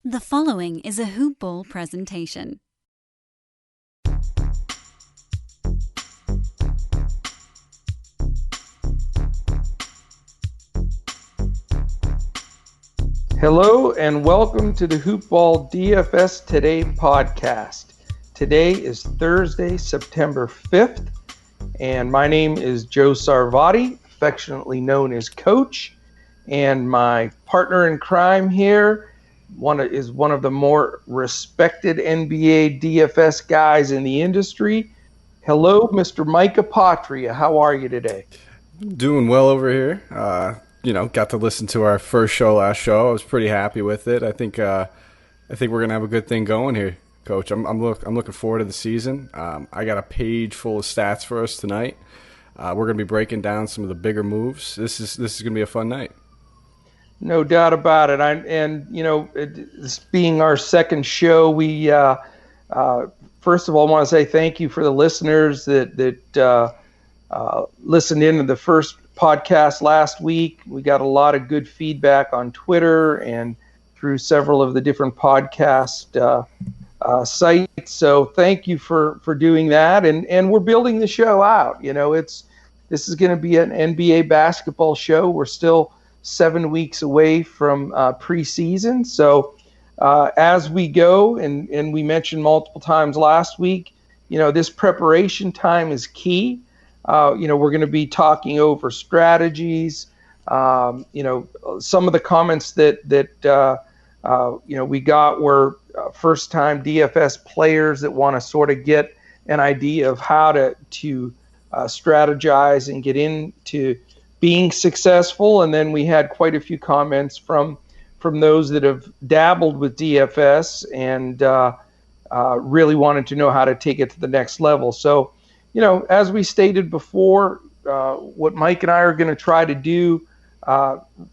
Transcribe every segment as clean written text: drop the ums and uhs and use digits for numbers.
The following is a Hoop Ball presentation. Hello and welcome to the Hoop Ball DFS Today podcast. Today is Thursday, September 5th, and my name is Joe Sarvati, affectionately known as Coach, and my partner in crime here is one of the more respected NBA DFS guys in the industry. Hello, Mr. Micah Patria. How are you today? Doing well over here. Got to listen to our first show last show. I was pretty happy with it. I think we're gonna have a good thing going here, Coach. I'm looking forward to the season. I got a page full of stats for us tonight. We're gonna be breaking down some of the bigger moves. This is gonna be a fun night. No doubt about it. This being our second show, we first of all want to say thank you for the listeners that listened in to the first podcast last week. We got a lot of good feedback on Twitter and through several of the different podcast sites. So thank you for doing that. And we're building the show out. This is going to be an NBA basketball show. We're still 7 weeks away from preseason. So as we go, and we mentioned multiple times last week, this preparation time is key. We're going to be talking over strategies. Some of the comments that we got were first-time DFS players that want to sort of get an idea of how to strategize and get into being successful. And then we had quite a few comments from those that have dabbled with DFS and really wanted to know how to take it to the next level. So, as we stated before, what Mike and I are going to try to do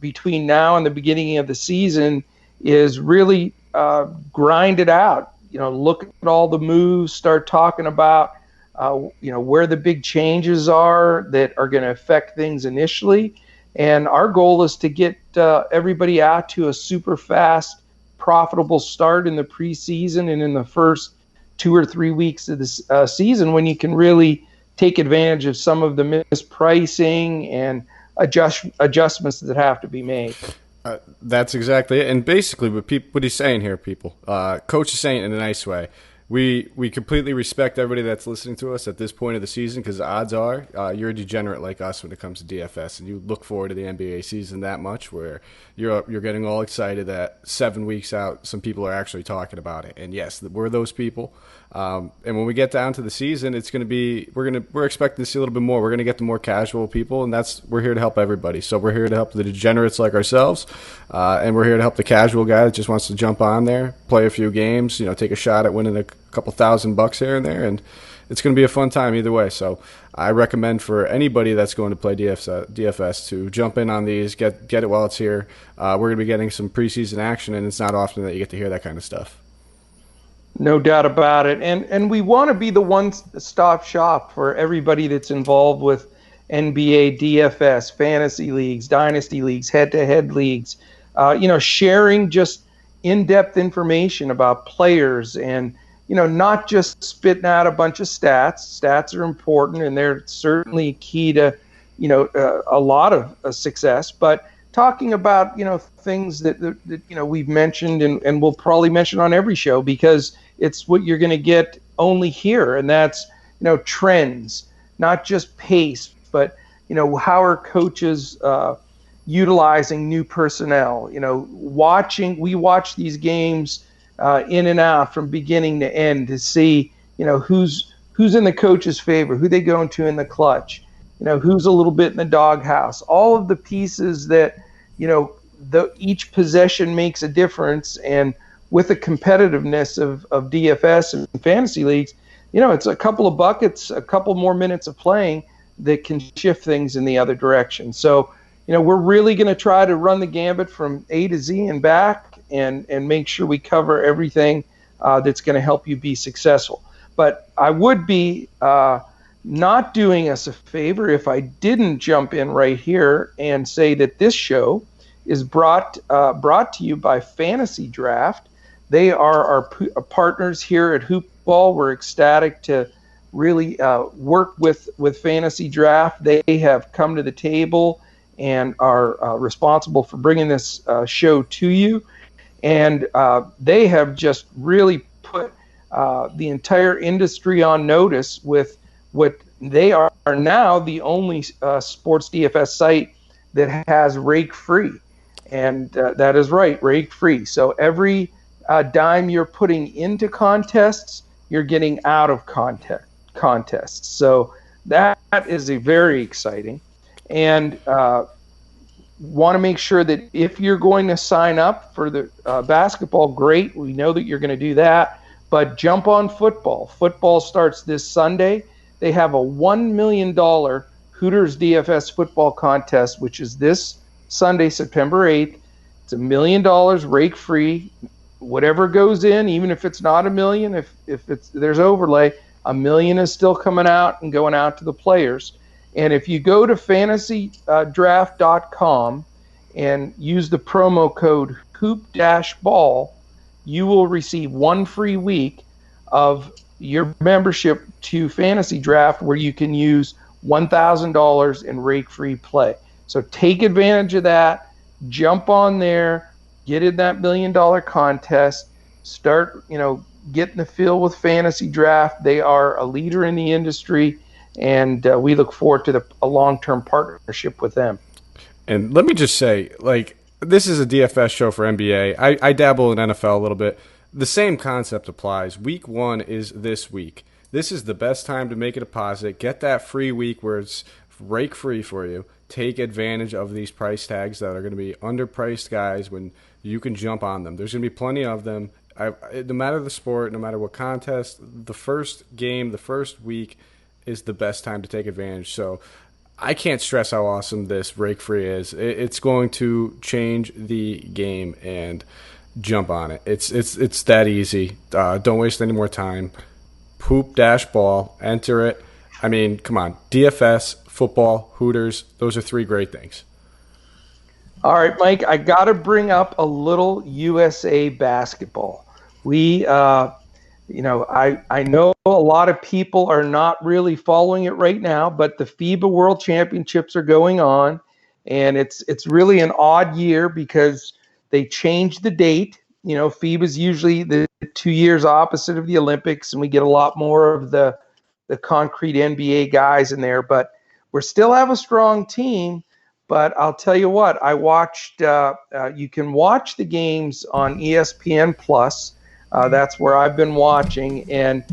between now and the beginning of the season is really grind it out. Look at all the moves, start talking about where the big changes are that are going to affect things initially. And our goal is to get everybody out to a super fast, profitable start in the preseason and in the first 2 or 3 weeks of the season, when you can really take advantage of some of the mispricing and adjustments that have to be made. That's exactly it. And basically what he's saying here, people, Coach is saying it in a nice way. We completely respect everybody that's listening to us at this point of the season, because the odds are you're a degenerate like us when it comes to DFS, and you look forward to the NBA season that much, where you're getting all excited that 7 weeks out some people are actually talking about it. And yes, we're those people. And when we get down to the season, it's going to be we're expecting to see a little bit more. We're going to get the more casual people, and we're here to help everybody. So we're here to help the degenerates like ourselves, and we're here to help the casual guy that just wants to jump on there, play a few games, take a shot at winning a couple $1,000 here and there, and it's going to be a fun time either way. So I recommend for anybody that's going to play DFS to jump in on these, get it while it's here. We're going to be getting some preseason action, and it's not often that you get to hear that kind of stuff. No doubt about it. And we want to be the one-stop shop for everybody that's involved with NBA, DFS, fantasy leagues, dynasty leagues, head-to-head leagues, sharing just in-depth information about players and, not just spitting out a bunch of stats. Stats are important, and they're certainly key to, a lot of success. But talking about, things that we've mentioned and we'll probably mention on every show, because it's what you're going to get only here. And that's, trends, not just pace, but, how are coaches utilizing new personnel? We watch these games in and out from beginning to end to see, who's in the coach's favor, who they go into in the clutch, who's a little bit in the doghouse. All of the pieces that, each possession makes a difference. And with the competitiveness of DFS and fantasy leagues, it's a couple of buckets, a couple more minutes of playing that can shift things in the other direction. So, we're really going to try to run the gambit from A to Z and back and make sure we cover everything that's going to help you be successful. But I would be not doing us a favor if I didn't jump in right here and say that this show is brought to you by Fantasy Draft. They are our partners here at Hoopball. We're ecstatic to really work with Fantasy Draft. They have come to the table and are responsible for bringing this show to you. And they have just really put the entire industry on notice with what they are now the only sports DFS site that has rake free. And that is right, rake free. So every dime you're putting into contests, you're getting out of contests. So that is a very exciting. And want to make sure that if you're going to sign up for the basketball, great. We know that you're going to do that. But jump on football. Football starts this Sunday. They have a $1 million Hooters DFS football contest, which is this Sunday, September 8th. It's $1 million rake free. Whatever goes in, even if it's not $1 million, if there's overlay, $1 million is still coming out and going out to the players. And if you go to fantasydraft.com and use the promo code hoop-ball, you will receive one free week of your membership to Fantasy Draft, where you can use $1,000 in rake-free play. So take advantage of that. Jump on there. Get in that $1 million contest. Start, getting the feel with Fantasy Draft. They are a leader in the industry, and we look forward to a long-term partnership with them. And let me just say, this is a DFS show for NBA. I dabble in NFL a little bit. The same concept applies. Week 1 is this week. This is the best time to make a deposit. Get that free week where it's rake free for you. Take advantage of these price tags that are going to be underpriced guys when you can jump on them. There's going to be plenty of them. No matter the sport, no matter what contest, the first game, the first week is the best time to take advantage. So I can't stress how awesome this rake free is. It's going to change the game, and jump on it. It's that easy. Don't waste any more time. Hoop-ball, enter it. I mean, come on. DFS, football, Hooters, those are 3 great things. All right, Mike, I got to bring up a little USA basketball. We, I know a lot of people are not really following it right now, but the FIBA World Championships are going on, and it's really an odd year because they changed the date. FIBA is usually the 2 years opposite of the Olympics, and we get a lot more of the concrete NBA guys in there. But we still have a strong team. But I'll tell you what, I watched. You can watch the games on ESPN Plus. That's where I've been watching, and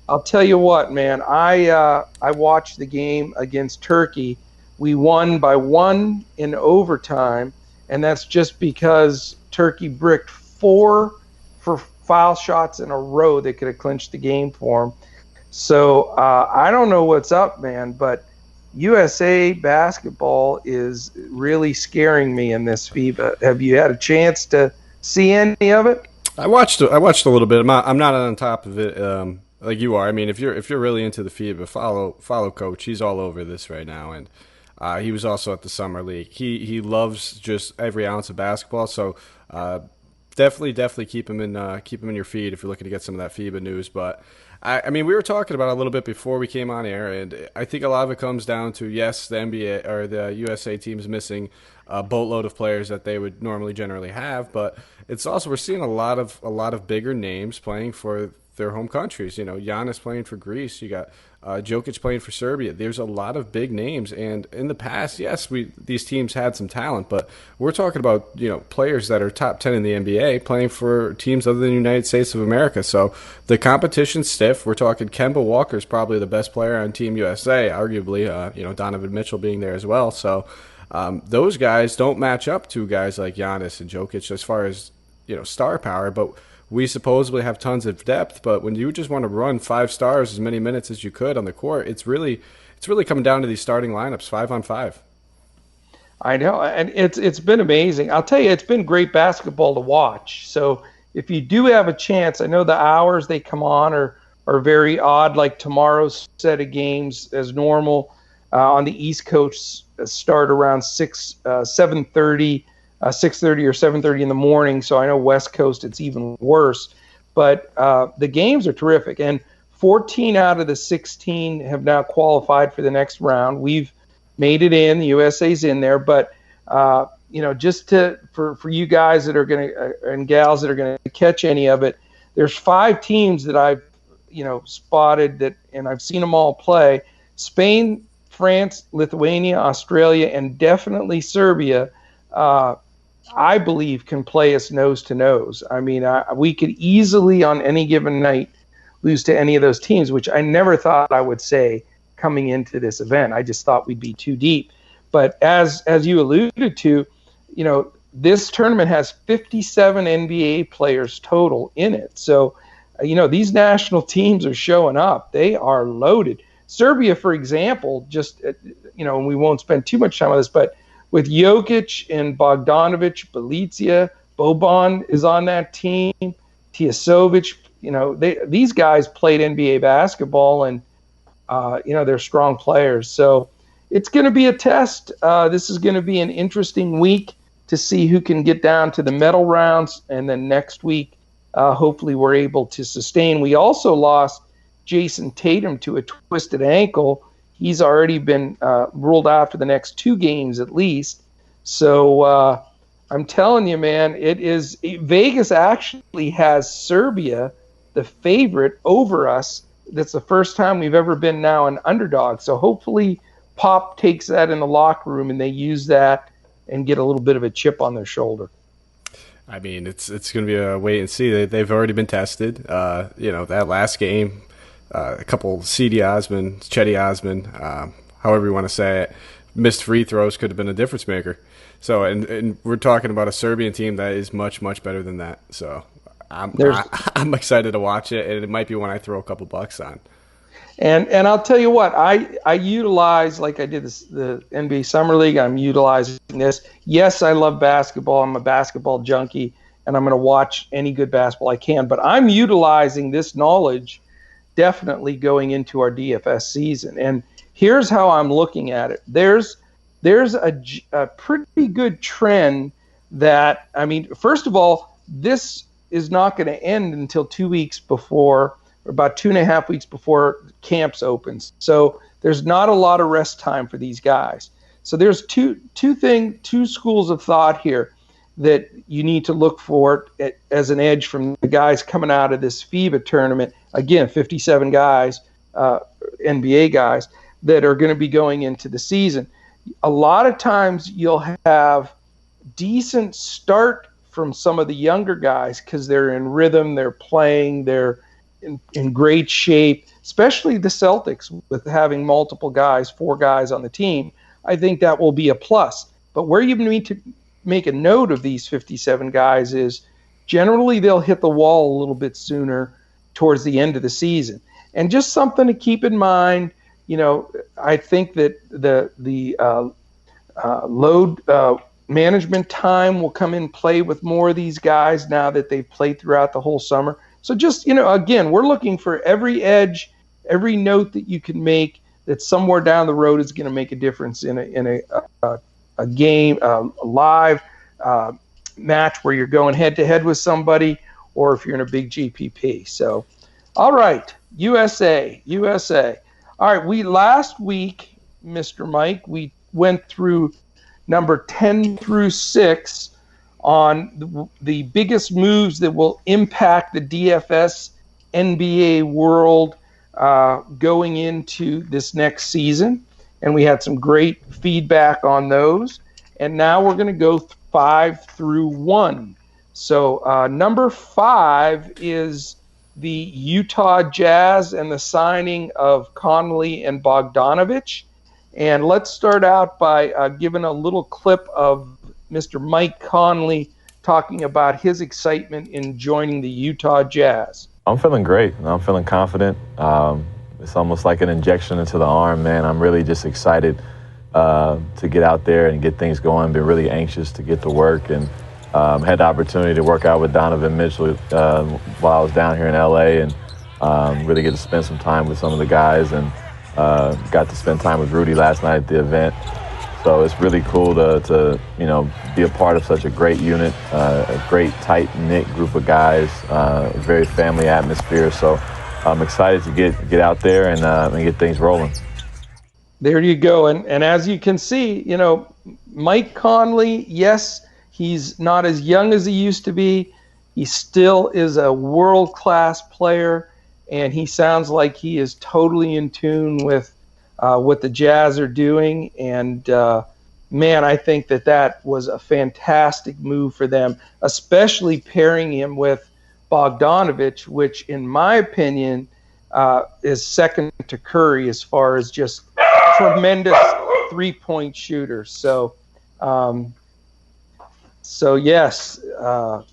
I'll tell you what, man. I watched the game against Turkey. We won by 1 in overtime, and that's just because Turkey bricked 4 for foul shots in a row that could have clinched the game for them. So I don't know what's up, man, but USA basketball is really scaring me in this FIBA. Have you had a chance to see any of it? I watched a little bit. I'm not on top of it like you are. I mean, if you're really into the FIBA, follow Coach. He's all over this right now, and he was also at the Summer League. He loves just every ounce of basketball. So definitely keep him in your feed if you're looking to get some of that FIBA news. But I mean, we were talking about it a little bit before we came on air, and I think a lot of it comes down to, yes, the NBA or the USA team's missing a boatload of players that they would normally generally have, but it's also, we're seeing a lot of bigger names playing for their home countries. Giannis playing for Greece. You got Jokic playing for Serbia. There's a lot of big names, and in the past, yes, these teams had some talent, but we're talking about players that are top 10 in the NBA playing for teams other than the United States of America. So the competition's stiff. We're talking Kemba Walker's probably the best player on Team USA, arguably. Donovan Mitchell being there as well. So those guys don't match up to guys like Giannis and Jokic as far as star power, but we supposedly have tons of depth. But when you just want to run 5 stars as many minutes as you could on the court, it's really coming down to these starting lineups 5-on-5. I know, and it's been amazing. I'll tell you, it's been great basketball to watch. So if you do have a chance, I know the hours they come on are very odd. Like tomorrow's set of games, as normal, on the East Coast start around 7:30 6:30 or 7:30 in the morning. So I know West Coast it's even worse. But the games are terrific, and 14 out of the 16 have now qualified for the next round. We've made it in. The USA's in there, but just for you guys that are going to and gals that are going to catch any of it, there's 5 teams that I've spotted that, and I've seen them all play. Spain, France, Lithuania, Australia, and definitely Serbia, I believe can play us nose to nose. I mean, we could easily on any given night lose to any of those teams, which I never thought I would say coming into this event. I just thought we'd be too deep. But as you alluded to, this tournament has 57 NBA players total in it. So, these national teams are showing up. They are loaded. Serbia, for example, just, and we won't spend too much time on this, but with Jokic and Bogdanovic, Bjelica, Boban is on that team, Tiasovic, these guys played NBA basketball, and, they're strong players. So it's going to be a test. This is going to be an interesting week to see who can get down to the medal rounds, and then next week, hopefully we're able to sustain. We also lost Jason Tatum to a twisted ankle. He's already been ruled out for the next 2 games at least. So I'm telling you, man, Vegas actually has Serbia, the favorite, over us. That's the first time we've ever been now an underdog. So hopefully Pop takes that in the locker room and they use that and get a little bit of a chip on their shoulder. I mean, it's going to be a wait and see. They've already been tested. That last game, a couple Chetty Osman, however you want to say it, missed free throws could have been a difference maker. So, and we're talking about a Serbian team that is much, much better than that. So I'm excited to watch it, and it might be one I throw a couple bucks on. And I'll tell you what, I utilize, like I did the NBA Summer League, I'm utilizing this. Yes, I love basketball. I'm a basketball junkie, and I'm going to watch any good basketball I can. But I'm utilizing this knowledge definitely going into our DFS season. And here's how I'm looking at it. There's a pretty good trend that, I mean, first of all, this is not going to end until 2 weeks before, or about 2.5 weeks before camps opens. So there's not a lot of rest time for these guys. So there's two schools of thought here that you need to look for as an edge from the guys coming out of this FIBA tournament. Again, 57 guys, NBA guys, that are going to be going into the season. A lot of times you'll have decent start from some of the younger guys because they're in rhythm, they're playing, they're in great shape, especially the Celtics with having multiple guys, 4 guys on the team. I think that will be a plus. But where you need to make a note of these 57 guys is generally they'll hit the wall a little bit sooner towards the end of the season. And just something to keep in mind, I think that the load management time will come in play with more of these guys now that they've played throughout the whole summer. So just, again, we're looking for every edge, every note that you can make that somewhere down the road is going to make a difference in a game, a live match where you're going head-to-head with somebody, or if you're in a big GPP. So, all right, USA. All right, last week, Mr. Mike, we went through number 10 through 6 on the biggest moves that will impact the DFS NBA world going into this next season. And we had some great feedback on those. And now we're going to go 5 through 1. So number 5 is the Utah Jazz and the signing of Conley and Bogdanovic. And let's start out by giving a little clip of Mr. Mike Conley talking about his excitement in joining the Utah Jazz. I'm feeling great. I'm feeling confident. It's almost like an injection into the arm, man. I'm really just excited to get out there and get things going. Been really anxious to get to work, and had the opportunity to work out with Donovan Mitchell while I was down here in LA, and really get to spend some time with some of the guys, and got to spend time with Rudy last night at the event. So it's really cool to be a part of such a great unit, a great tight-knit group of guys, a very family atmosphere. So I'm excited to get out there and get things rolling. There you go. And as you can see, Mike Conley, yes, he's not as young as he used to be. He still is a world-class player, and he sounds like he is totally in tune with what the Jazz are doing. And, man, I think that was a fantastic move for them, especially pairing him with Bogdanovich, which, in my opinion, is second to Curry as far as just tremendous three-point shooter. So yes.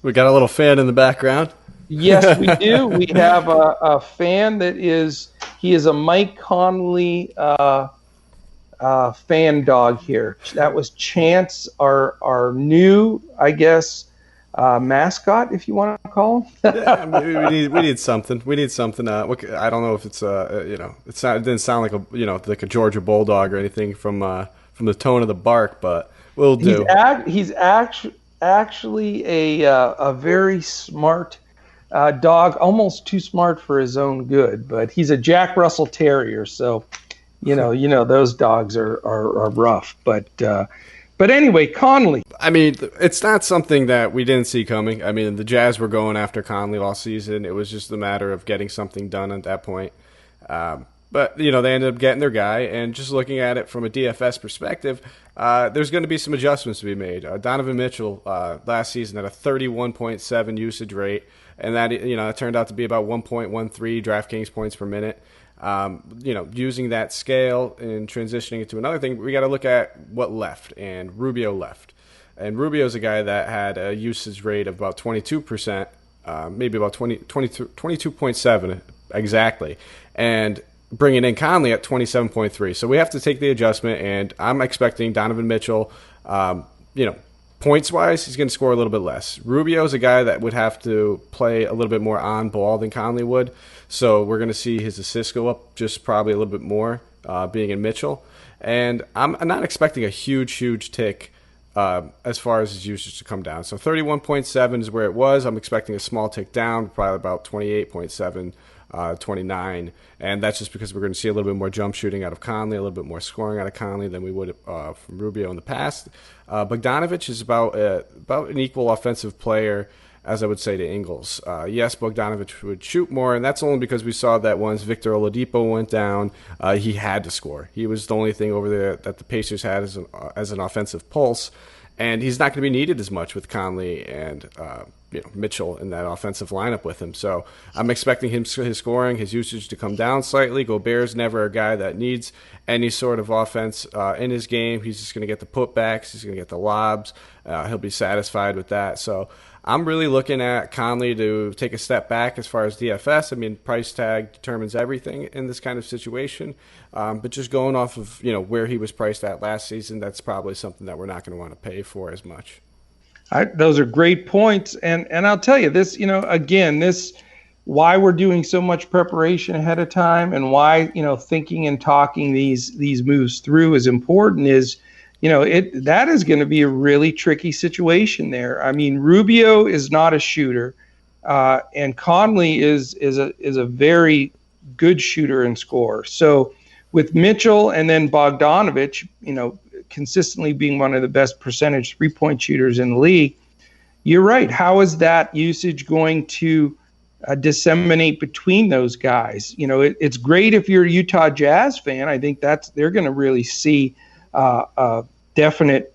We got a little fan in the background. Yes, we do. We have a fan he is a Mike Conley fan dog here. That was Chance, our new, I guess, mascot, if you want to call him. Yeah, we need something. We need something. I don't know if it's it didn't sound like a Georgia Bulldog or anything from the tone of the bark, but we'll do. He's actually a very smart dog, almost too smart for his own good. But he's a Jack Russell Terrier, so those dogs are rough. But anyway, Conley. I mean, it's not something that we didn't see coming. I mean, the Jazz were going after Conley all season. It was just a matter of getting something done at that point. But, they ended up getting their guy. And just looking at it from a DFS perspective, there's going to be some adjustments to be made. Donovan Mitchell last season had a 31.7 usage rate. And that, it turned out to be about 1.13 DraftKings points per minute. Using that scale and transitioning it to another thing, we got to look at what left, and Rubio left. And Rubio's a guy that had a usage rate of about 22%, maybe about 22.7 exactly, and bringing in Conley at 27.3. So we have to take the adjustment, and I'm expecting Donovan Mitchell, points-wise, he's going to score a little bit less. Rubio's a guy that would have to play a little bit more on ball than Conley would. So we're going to see his assists go up just probably a little bit more being in Mitchell. And I'm not expecting a huge tick as far as his usage to come down. So 31.7 is where it was. I'm expecting a small tick down, probably about 28.7. 29, and that's just because we're going to see a little bit more jump shooting out of Conley, a little bit more scoring out of Conley than we would from Rubio in the past. Bogdanovich is about an equal offensive player as I would say to Ingles. Yes, Bogdanovich would shoot more, and that's only because we saw that once Victor Oladipo went down, he had to score. He was the only thing over there that the Pacers had as an offensive pulse, and he's not going to be needed as much with Conley and Mitchell in that offensive lineup with him. So I'm expecting his scoring, his usage to come down slightly. Gobert's never a guy that needs any sort of offense in his game. He's just going to get the putbacks. He's going to get the lobs. He'll be satisfied with that. So I'm really looking at Conley to take a step back as far as DFS. I mean, price tag determines everything in this kind of situation. But just going off of where he was priced at last season, that's probably something that we're not going to want to pay for as much. Those are great points, and I'll tell you this. This why we're doing so much preparation ahead of time, and why thinking and talking these moves through is important. Is that is going to be a really tricky situation there. I mean, Rubio is not a shooter, and Conley is a very good shooter and scorer. So with Mitchell and then Bogdanovich, consistently being one of the best percentage three-point shooters in the league, you're right. How is that usage going to disseminate between those guys? It's great if you're a Utah Jazz fan. I think they're going to really see a definite,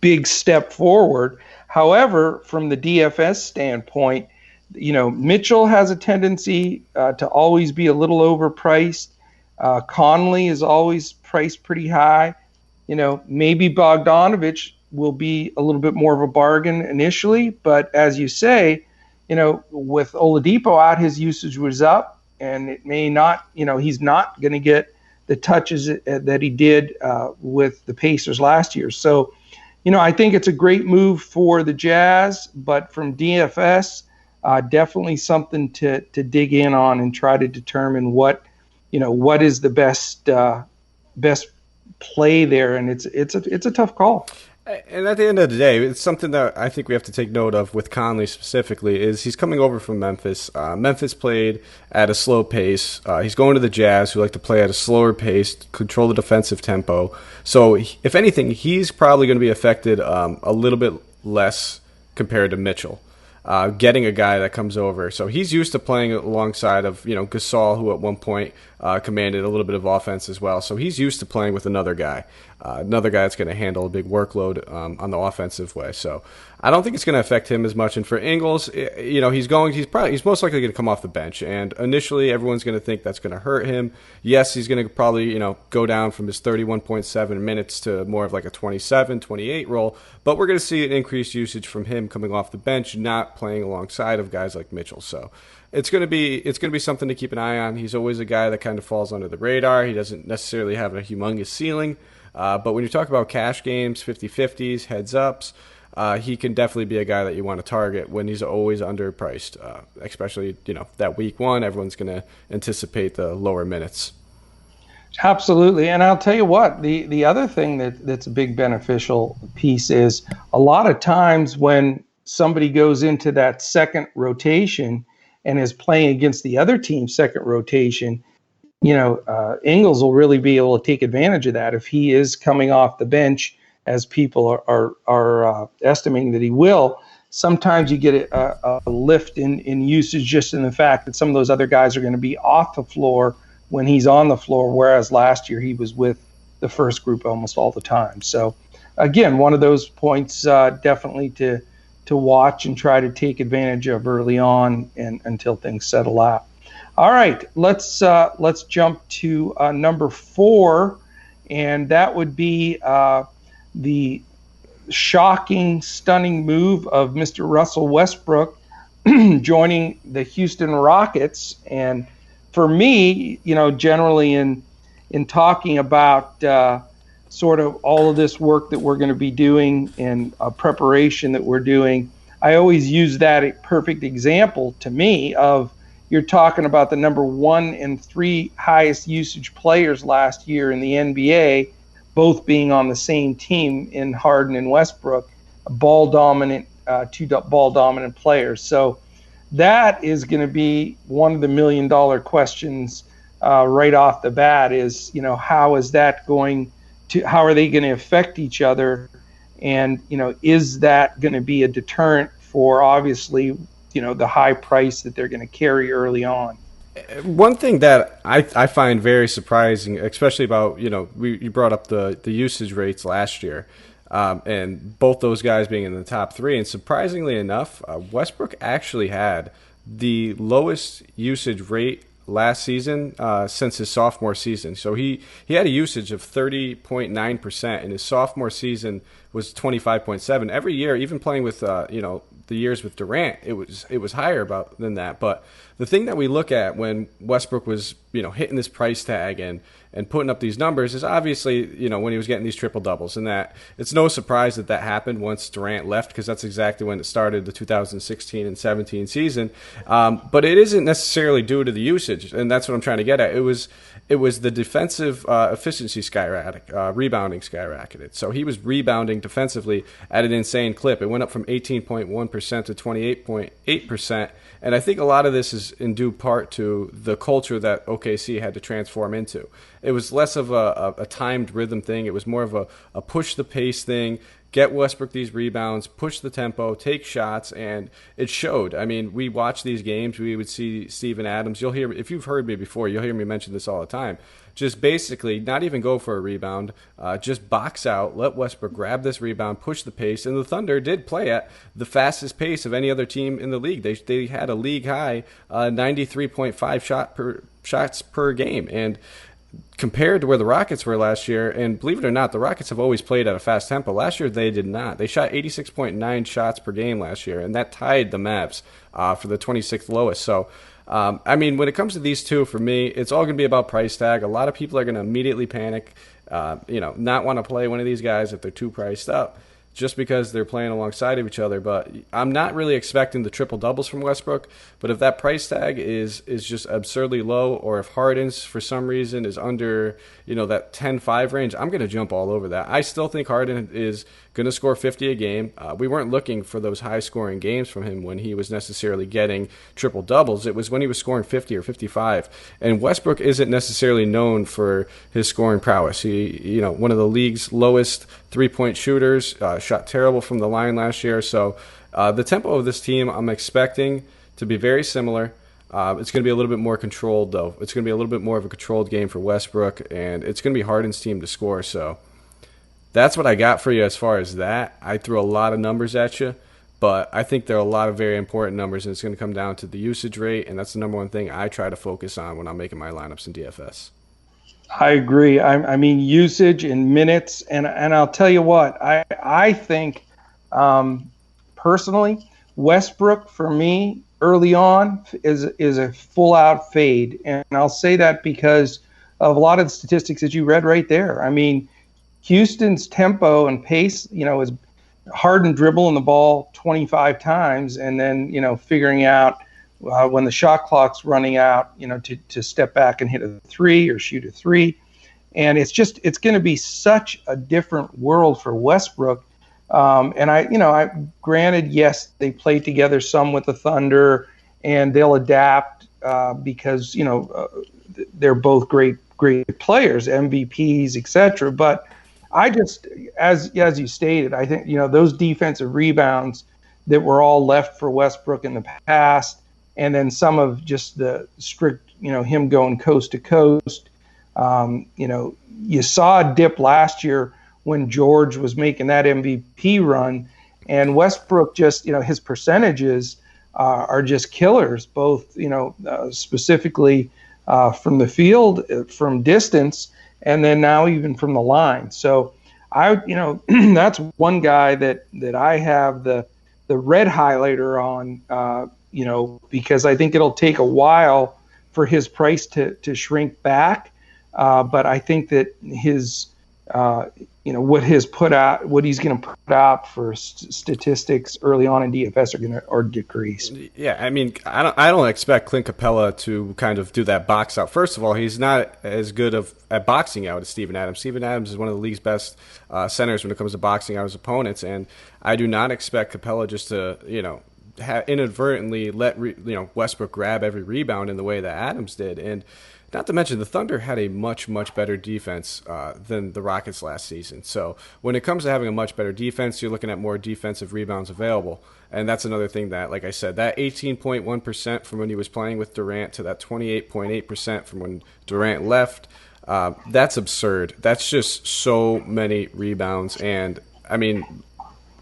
big step forward. However, from the DFS standpoint, Mitchell has a tendency to always be a little overpriced. Conley is always priced pretty high. Maybe Bogdanovich will be a little bit more of a bargain initially, but as you say, with Oladipo out, his usage was up, and it may not, he's not going to get the touches that he did with the Pacers last year. So, I think it's a great move for the Jazz, but from DFS, definitely something to dig in on and try to determine what is the best play there, and it's a tough call. And at the end of the day, it's something that I think we have to take note of with Conley specifically is he's coming over from Memphis. Memphis played at a slow pace. He's going to the Jazz, who like to play at a slower pace, control the defensive tempo. So if anything, he's probably going to be affected a little bit less compared to Mitchell. Getting a guy that comes over. So he's used to playing alongside of, Gasol, who at one point commanded a little bit of offense as well. So he's used to playing with another guy that's going to handle a big workload on the offensive way. So I don't think it's going to affect him as much. And for Ingles, he's most likely going to come off the bench. And initially, everyone's going to think that's going to hurt him. Yes, he's going to probably, go down from his 31.7 minutes to more of like a 27, 28 role. But we're going to see an increased usage from him coming off the bench, not playing alongside of guys like Mitchell. So it's going to be something to keep an eye on. He's always a guy that kind of falls under the radar. He doesn't necessarily have a humongous ceiling. But when you talk about cash games, 50-50s, heads-ups, he can definitely be a guy that you want to target when he's always underpriced, especially, that week one, everyone's going to anticipate the lower minutes. Absolutely. And I'll tell you what, the other thing that's a big beneficial piece is a lot of times when somebody goes into that second rotation and is playing against the other team's second rotation, Ingles will really be able to take advantage of that if he is coming off the bench, as people are estimating that he will. Sometimes you get a lift in usage just in the fact that some of those other guys are going to be off the floor when he's on the floor, whereas last year he was with the first group almost all the time. So, again, one of those points definitely to watch and try to take advantage of early on and until things settle out. All right, let's jump to number 4, and that would be the shocking, stunning move of Mr. Russell Westbrook joining the Houston Rockets. And for me, generally in talking about sort of all of this work that we're going to be doing and preparation that we're doing, I always use that perfect example to me of you're talking about the number 1 and 3 highest usage players last year in the NBA, both being on the same team in Harden and Westbrook, two ball dominant players. So that is going to be one of the $1 million questions right off the bat is, how are they going to affect each other? And, is that going to be a deterrent for obviously, the high price that they're going to carry early on? One thing that I find very surprising, especially about, you brought up the usage rates last year, and both those guys being in the top 3. And surprisingly enough, Westbrook actually had the lowest usage rate last season since his sophomore season. So he had a usage of 30.9%, and his sophomore season was 25.7. Every year, even playing with the years with Durant, it was higher than that. But the thing that we look at when Westbrook was hitting this price tag and putting up these numbers is obviously when he was getting these triple doubles, and that it's no surprise that happened once Durant left, because that's exactly when it started, the 2016 and 17 season. But it isn't necessarily due to the usage, and that's what I'm trying to get at. It was the defensive efficiency rebounding skyrocketed. So he was rebounding defensively at an insane clip. It went up from 18.1% to 28.8%. And I think a lot of this is in due part to the culture that OKC had to transform into. It was less of a timed rhythm thing. It was more of a push the pace thing, get Westbrook these rebounds, push the tempo, take shots, and it showed. I mean, we watched these games. We would see Steven Adams. If you've heard me before, you'll hear me mention this all the time. Just basically not even go for a rebound, just box out, let Westbrook grab this rebound, push the pace, and the Thunder did play at the fastest pace of any other team in the league. They had a league high 93.5 shots per game, and compared to where the Rockets were last year, and believe it or not, the Rockets have always played at a fast tempo. Last year, they did not. They shot 86.9 shots per game last year, and that tied the Mavs for the 26th lowest. So, when it comes to these two, for me, it's all going to be about price tag. A lot of people are going to immediately panic, not want to play one of these guys if they're too priced up. just because they're playing alongside of each other. But I'm not really expecting the triple doubles from Westbrook. But if that price tag is just absurdly low, or if Harden's for some reason is under that 10-5 range, I'm going to jump all over that. I still think Harden is going to score 50 a game. We weren't looking for those high scoring games from him when he was necessarily getting triple doubles. It was when he was scoring 50 or 55. And Westbrook isn't necessarily known for his scoring prowess. He, one of the league's lowest 3-point shooters, shot terrible from the line last year. So the tempo of this team, I'm expecting to be very similar. It's going to be a little bit more controlled, though. It's going to be a little bit more of a controlled game for Westbrook, and it's going to be Harden's team to score. So that's what I got for you as far as that. I threw a lot of numbers at you, but I think there are a lot of very important numbers, and it's going to come down to the usage rate, and that's the number one thing I try to focus on when I'm making my lineups in DFS. I agree. I mean, usage and minutes, and I'll tell you what, I think personally, Westbrook for me early on is a full out fade, and I'll say that because of a lot of the statistics that you read right there. I mean, Houston's tempo and pace, is Harden dribbling the ball 25 times and then, figuring out when the shot clock's running out, to step back and hit a three or shoot a three. And it's going to be such a different world for Westbrook. And I granted, yes, they play together some with the Thunder and they'll adapt because, they're both great players, MVPs, etc. But I just, as you stated, I think, those defensive rebounds that were all left for Westbrook in the past, and then some of just the strict, him going coast to coast. You saw a dip last year when George was making that MVP run, and Westbrook just, his percentages are just killers, both, specifically from the field, from distance, and then now even from the line. So that's one guy that I have the red highlighter on, because I think it'll take a while for his price to shrink back. But I think that his, what he's going to put out for statistics early on in DFS are decrease. Yeah, I mean, I don't expect Clint Capella to kind of do that box out. First of all, he's not as good at boxing out as Steven Adams. Steven Adams is one of the league's best centers when it comes to boxing out his opponents, and I do not expect Capella just to, inadvertently let Westbrook grab every rebound in the way that Adams did. And not to mention, the Thunder had a much, much better defense than the Rockets last season. So when it comes to having a much better defense, you're looking at more defensive rebounds available. And that's another thing that, like I said, that 18.1% from when he was playing with Durant to that 28.8% from when Durant left, that's absurd. That's just so many rebounds. And, I mean,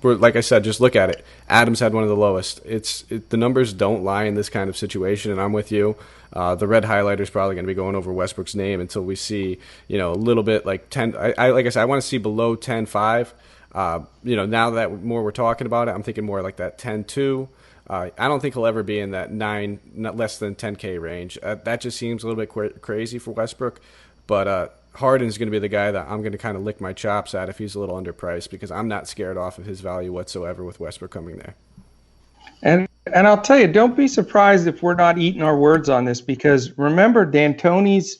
like I said, just look at it. Adams had one of the lowest. The numbers don't lie in this kind of situation, and I'm with you. The red highlighter is probably going to be going over Westbrook's name until we see, a little bit like 10. Like I said, I want to see below 10.5. Now that more we're talking about it, I'm thinking more like that 10.2. I don't think he'll ever be in that 9, not less than 10K range. That just seems a little bit crazy for Westbrook. But Harden's going to be the guy that I'm going to kind of lick my chops at if he's a little underpriced, because I'm not scared off of his value whatsoever with Westbrook coming there. And I'll tell you, don't be surprised if we're not eating our words on this, because remember D'Antoni's,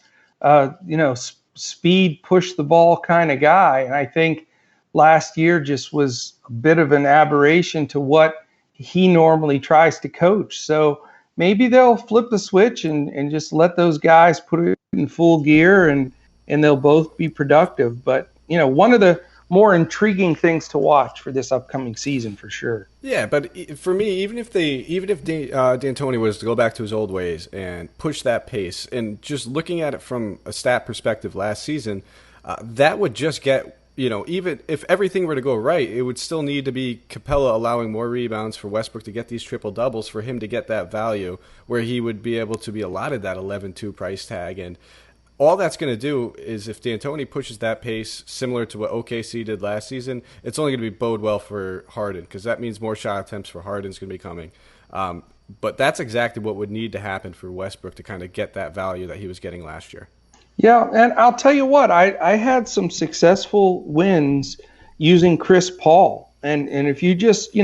speed, push the ball kind of guy. And I think last year just was a bit of an aberration to what he normally tries to coach. So maybe they'll flip the switch and just let those guys put it in full gear and they'll both be productive. But, one of the more intriguing things to watch for this upcoming season for sure. Yeah, but for me, even if D'Antoni was to go back to his old ways and push that pace, and just looking at it from a stat perspective last season, that would just get, even if everything were to go right, it would still need to be Capella allowing more rebounds for Westbrook to get these triple doubles for him to get that value where he would be able to be allotted that 11.2 price tag. And all that's going to do is, if D'Antoni pushes that pace similar to what OKC did last season, it's only going to bode well for Harden, because that means more shot attempts for Harden's going to be coming. But that's exactly what would need to happen for Westbrook to kind of get that value that he was getting last year. Yeah, and I'll tell you what, I had some successful wins using Chris Paul. And if you just,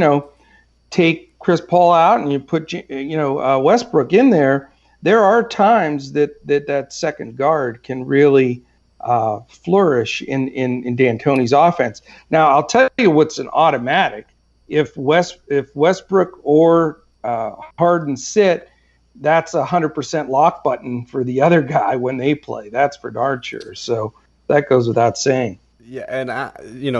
take Chris Paul out and you put, Westbrook in there, there are times that second guard can really flourish in D'Antoni's offense. Now, I'll tell you what's an automatic. If Westbrook or Harden sit, that's 100% lock button for the other guy when they play. That's for darn sure. So that goes without saying. Yeah, and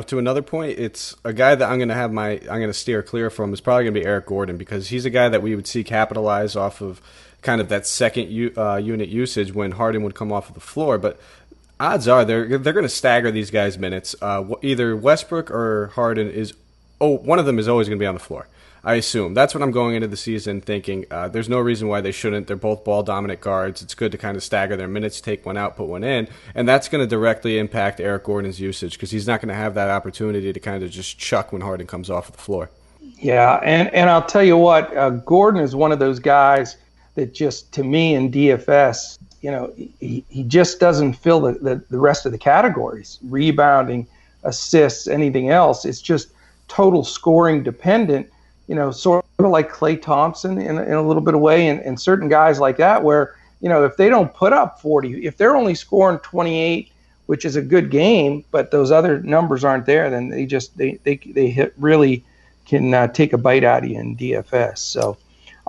to another point, it's a guy that I'm going to steer clear from is probably going to be Eric Gordon, because he's a guy that we would see capitalize off of kind of that second unit usage when Harden would come off of the floor. But odds are they're going to stagger these guys' minutes. Either Westbrook or Harden one of them is always going to be on the floor, I assume. That's what I'm going into the season thinking. There's no reason why they shouldn't. They're both ball-dominant guards. It's good to kind of stagger their minutes, take one out, put one in, and that's going to directly impact Eric Gordon's usage because he's not going to have that opportunity to kind of just chuck when Harden comes off the floor. Yeah, and I'll tell you what, Gordon is one of those guys that just, to me in DFS, he just doesn't fill the rest of the categories, rebounding, assists, anything else. It's just total scoring dependent, sort of like Klay Thompson in a little bit of way, and certain guys like that where, if they don't put up 40, if they're only scoring 28, which is a good game, but those other numbers aren't there, then they really can take a bite out of you in DFS. So,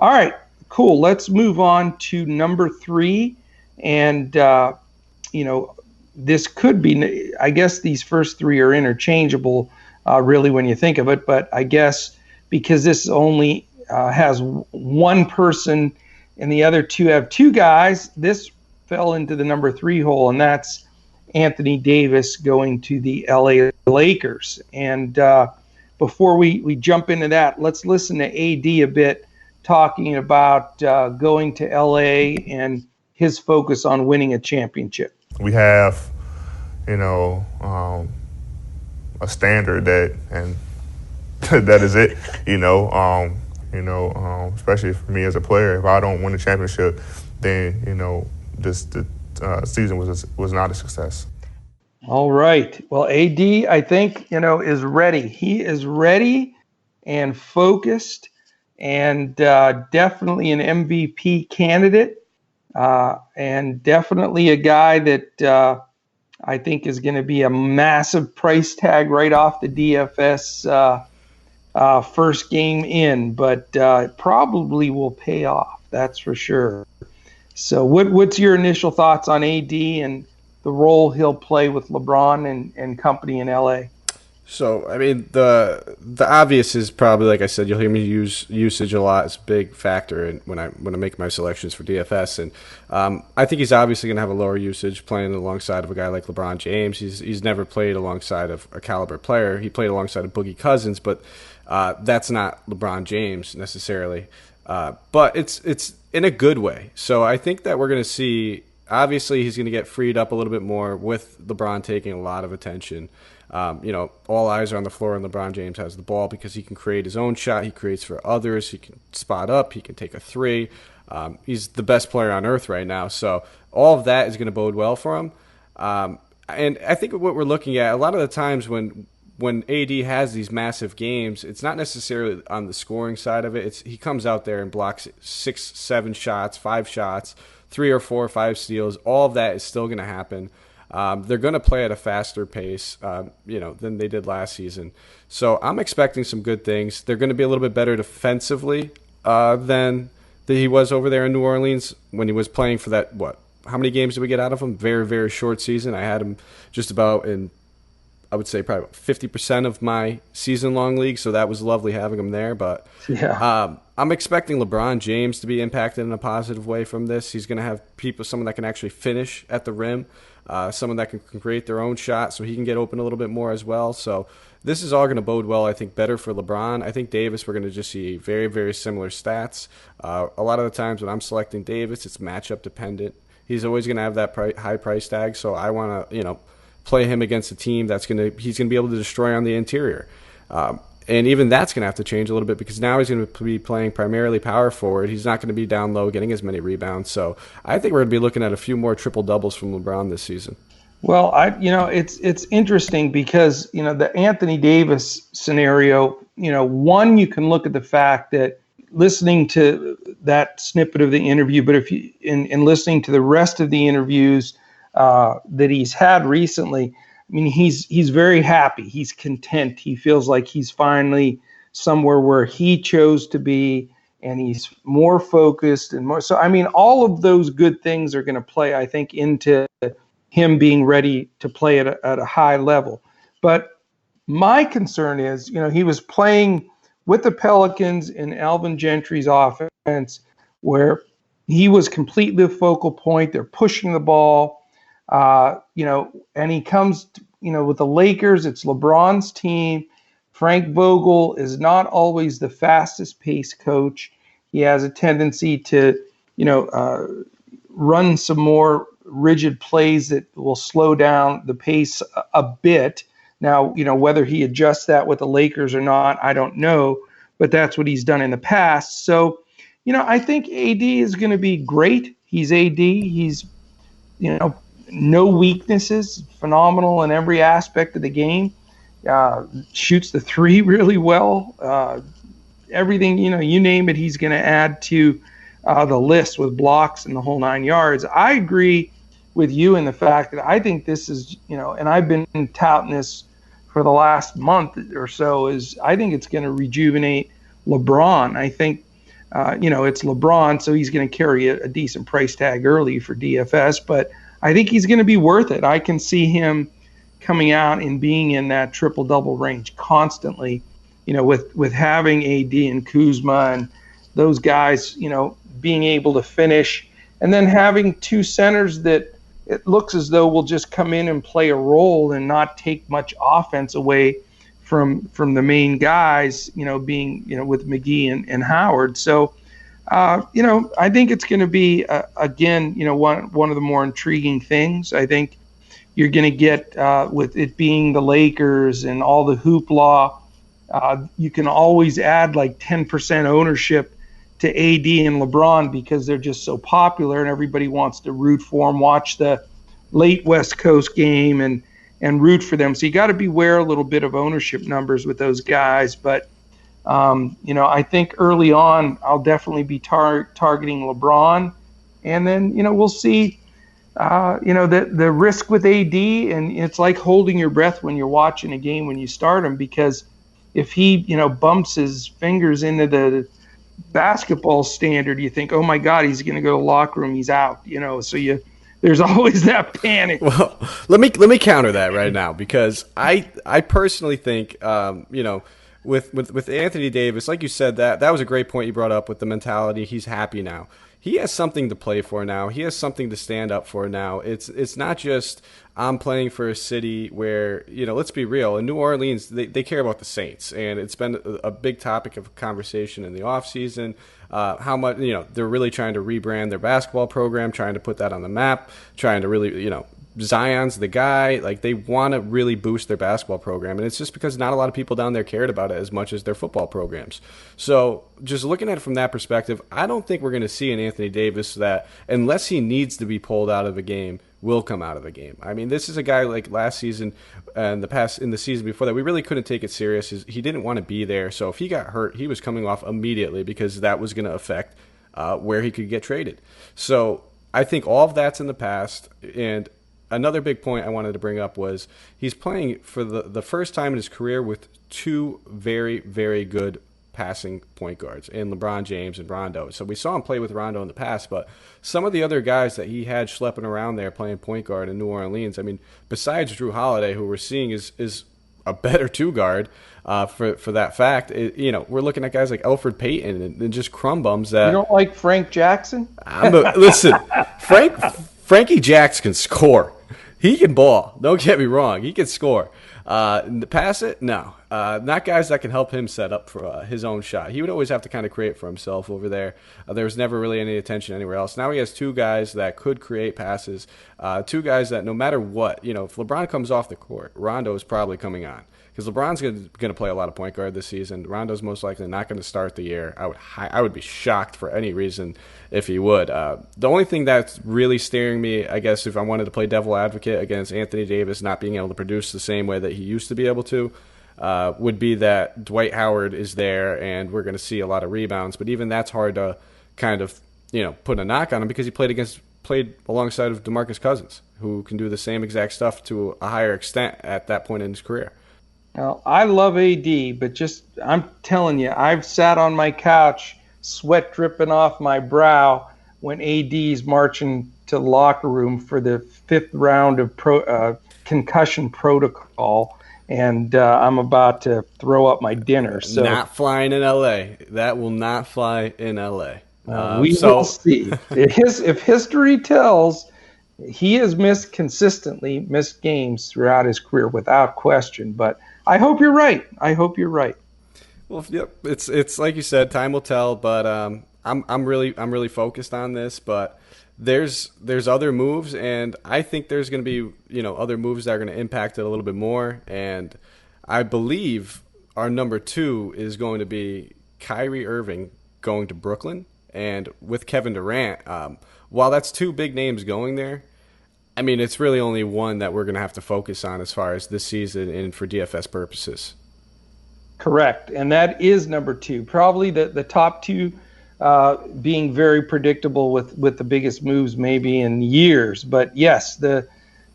all right, cool. Let's move on to number 3. And, this could be, I guess these first 3 are interchangeable, really, when you think of it. But I guess because this only has one person and the other 2 have 2 guys, this fell into the number 3 hole, and that's Anthony Davis going to the LA Lakers. And before we jump into that, let's listen to AD a bit talking about going to LA and his focus on winning a championship. We have, a standard and that is it, especially for me as a player. If I don't win a championship, then, the season was not a success. All right. Well, AD, I think, is ready. He is ready and focused and definitely an MVP candidate and definitely a guy that I think is going to be a massive price tag right off the DFS first game in, but probably will pay off. That's for sure. So what's your initial thoughts on AD and the role he'll play with LeBron and company in LA? So, I mean, the obvious is probably, like I said, you'll hear me use usage a lot. It's a big factor when I make my selections for DFS. And I think he's obviously going to have a lower usage playing alongside of a guy like LeBron James. He's never played alongside of a caliber player. He played alongside of Boogie Cousins, but that's not LeBron James necessarily. But it's in a good way. So I think that we're going to see, obviously he's going to get freed up a little bit more with LeBron taking a lot of attention. All eyes are on the floor, and LeBron James has the ball because he can create his own shot. He creates for others. He can spot up. He can take a 3. He's the best player on earth right now. So all of that is going to bode well for him. And I think what we're looking at, a lot of the times when AD has these massive games, it's not necessarily on the scoring side of it. He comes out there and blocks 6, 7 shots, 5 shots, 3 or 4 or 5 steals. All of that is still going to happen. They're going to play at a faster pace, than they did last season. So I'm expecting some good things. They're going to be a little bit better defensively than he was over there in New Orleans when he was playing for that. How many games did we get out of him? Very, very short season. I had him just about in, I would say, probably about 50% of my season-long league. So that was lovely having him there. But yeah. I'm expecting LeBron James to be impacted in a positive way from this. He's going to have someone that can actually finish at the rim. Someone that can create their own shot so he can get open a little bit more as well. So this is all going to bode well, I think, better for LeBron. I think Davis, we're going to just see very, very similar stats. A lot of the times when I'm selecting Davis, it's matchup dependent. He's always going to have that high price tag, so I want to, play him against a team he's going to be able to destroy on the interior. And even that's going to have to change a little bit because now he's going to be playing primarily power forward. He's not going to be down low getting as many rebounds. So I think we're going to be looking at a few more triple-doubles from LeBron this season. Well, it's interesting because, the Anthony Davis scenario, one, you can look at the fact that listening to that snippet of the interview, but if you in listening to the rest of the interviews that he's had recently, I mean, he's very happy. He's content. He feels like he's finally somewhere where he chose to be, and he's more focused and more. So, I mean, all of those good things are going to play, I think, into him being ready to play at a high level. But my concern is, he was playing with the Pelicans in Alvin Gentry's offense, where he was completely the focal point. They're pushing the ball, and he comes, with the Lakers. It's LeBron's team. Frank Vogel is not always the fastest pace coach. He has a tendency to, run some more rigid plays that will slow down the pace a bit. Now, whether he adjusts that with the Lakers or not, I don't know, but that's what he's done in the past. So, I think AD is going to be great. He's AD. He's, no weaknesses, phenomenal in every aspect of the game. Shoots the three really well. Everything, you name it, he's going to add to the list with blocks and the whole 9 yards. I agree with you in the fact that I think this is, and I've been touting this for the last month or so, is I think it's going to rejuvenate LeBron. I think, it's LeBron, so he's going to carry a decent price tag early for DFS, but I think he's going to be worth it. I can see him coming out and being in that triple-double range constantly, with having AD and Kuzma and those guys, being able to finish, and then having two centers that it looks as though will just come in and play a role and not take much offense away from the main guys, being, with McGee and Howard. So, I think it's going to be, again, one of the more intriguing things. I think you're going to get, with it being the Lakers and all the hoopla, you can always add like 10% ownership to AD and LeBron because they're just so popular and everybody wants to root for them, watch the late West Coast game and root for them. So you got to beware a little bit of ownership numbers with those guys. But, I think early on I'll definitely be targeting LeBron. And then, we'll see, the risk with AD, and it's like holding your breath when you're watching a game when you start him, because if he, bumps his fingers into the basketball standard, you think, oh my God, he's going to go to the locker room, he's out, so there's always that panic. Well, let me counter that right now, because I personally think, with Anthony Davis, like you said, that was a great point you brought up with the mentality. He's happy now. He has something to play for now. He has something to stand up for now. It's not just I'm playing for a city where, let's be real. In New Orleans, they care about the Saints, and it's been a big topic of conversation in the offseason. How much, they're really trying to rebrand their basketball program, trying to put that on the map, trying to really, Zion's the guy. Like, they want to really boost their basketball program, and it's just because not a lot of people down there cared about it as much as their football programs. So just looking at it from that perspective, I don't think we're going to see an Anthony Davis that, unless he needs to be pulled out of a game, will come out of a game. I mean, this is a guy like last season and in the season before that, we really couldn't take it serious. He didn't want to be there. So if he got hurt, he was coming off immediately because that was going to affect where he could get traded. So I think all of that's in the past. And another big point I wanted to bring up was he's playing for the first time in his career with two very, very good passing point guards in LeBron James and Rondo. So we saw him play with Rondo in the past, but some of the other guys that he had schlepping around there playing point guard in New Orleans, I mean, besides Drew Holiday, who we're seeing is a better two guard for that fact, we're looking at guys like Elfrid Payton and just crumb bums that. You don't like Frank Jackson? Listen, Frankie Jacks can score. He can ball. Don't get me wrong. He can score. Pass it? No. Not guys that can help him set up for his own shot. He would always have to kind of create for himself over there. There was never really any attention anywhere else. Now he has two guys that could create passes, two guys that no matter what, if LeBron comes off the court, Rondo is probably coming on because LeBron's going to play a lot of point guard this season. Rondo's most likely not going to start the year. I would be shocked for any reason if he would. The only thing that's really steering me, I guess, if I wanted to play devil advocate against Anthony Davis not being able to produce the same way that he used to be able to, would be that Dwight Howard is there and we're going to see a lot of rebounds. But even that's hard to kind of, put a knock on him because he played alongside of DeMarcus Cousins, who can do the same exact stuff to a higher extent at that point in his career. Well, I love AD, but I'm telling you, I've sat on my couch, sweat dripping off my brow when AD's marching to the locker room for the 5th round of concussion protocol, and I'm about to throw up my dinner. So not flying in LA. That will not fly in LA. We will see. If history tells, he has consistently missed games throughout his career without question. But I hope you're right. Well, yep. It's like you said, time will tell. But I'm really focused on this. But there's other moves, and I think there's going to be other moves that are going to impact it a little bit more. And I believe our number 2 is going to be Kyrie Irving going to Brooklyn. And with Kevin Durant, while that's 2 big names going there, I mean, it's really only one that we're going to have to focus on as far as this season and for DFS purposes. Correct. And that is number 2. Probably the top 2 being very predictable with the biggest moves maybe in years. But yes, the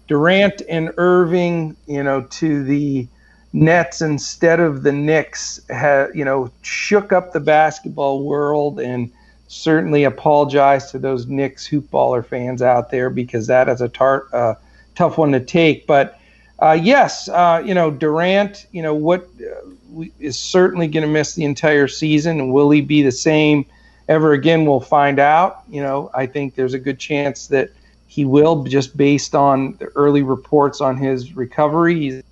Durant and Irving, to the Nets instead of the Knicks, shook up the basketball world, and certainly apologize to those Knicks hoopballer fans out there because that is a tough one to take. But yes, Durant, is certainly going to miss the entire season. And will he be the same ever again? We'll find out. I think there's a good chance that he will, just based on the early reports on his recovery. He's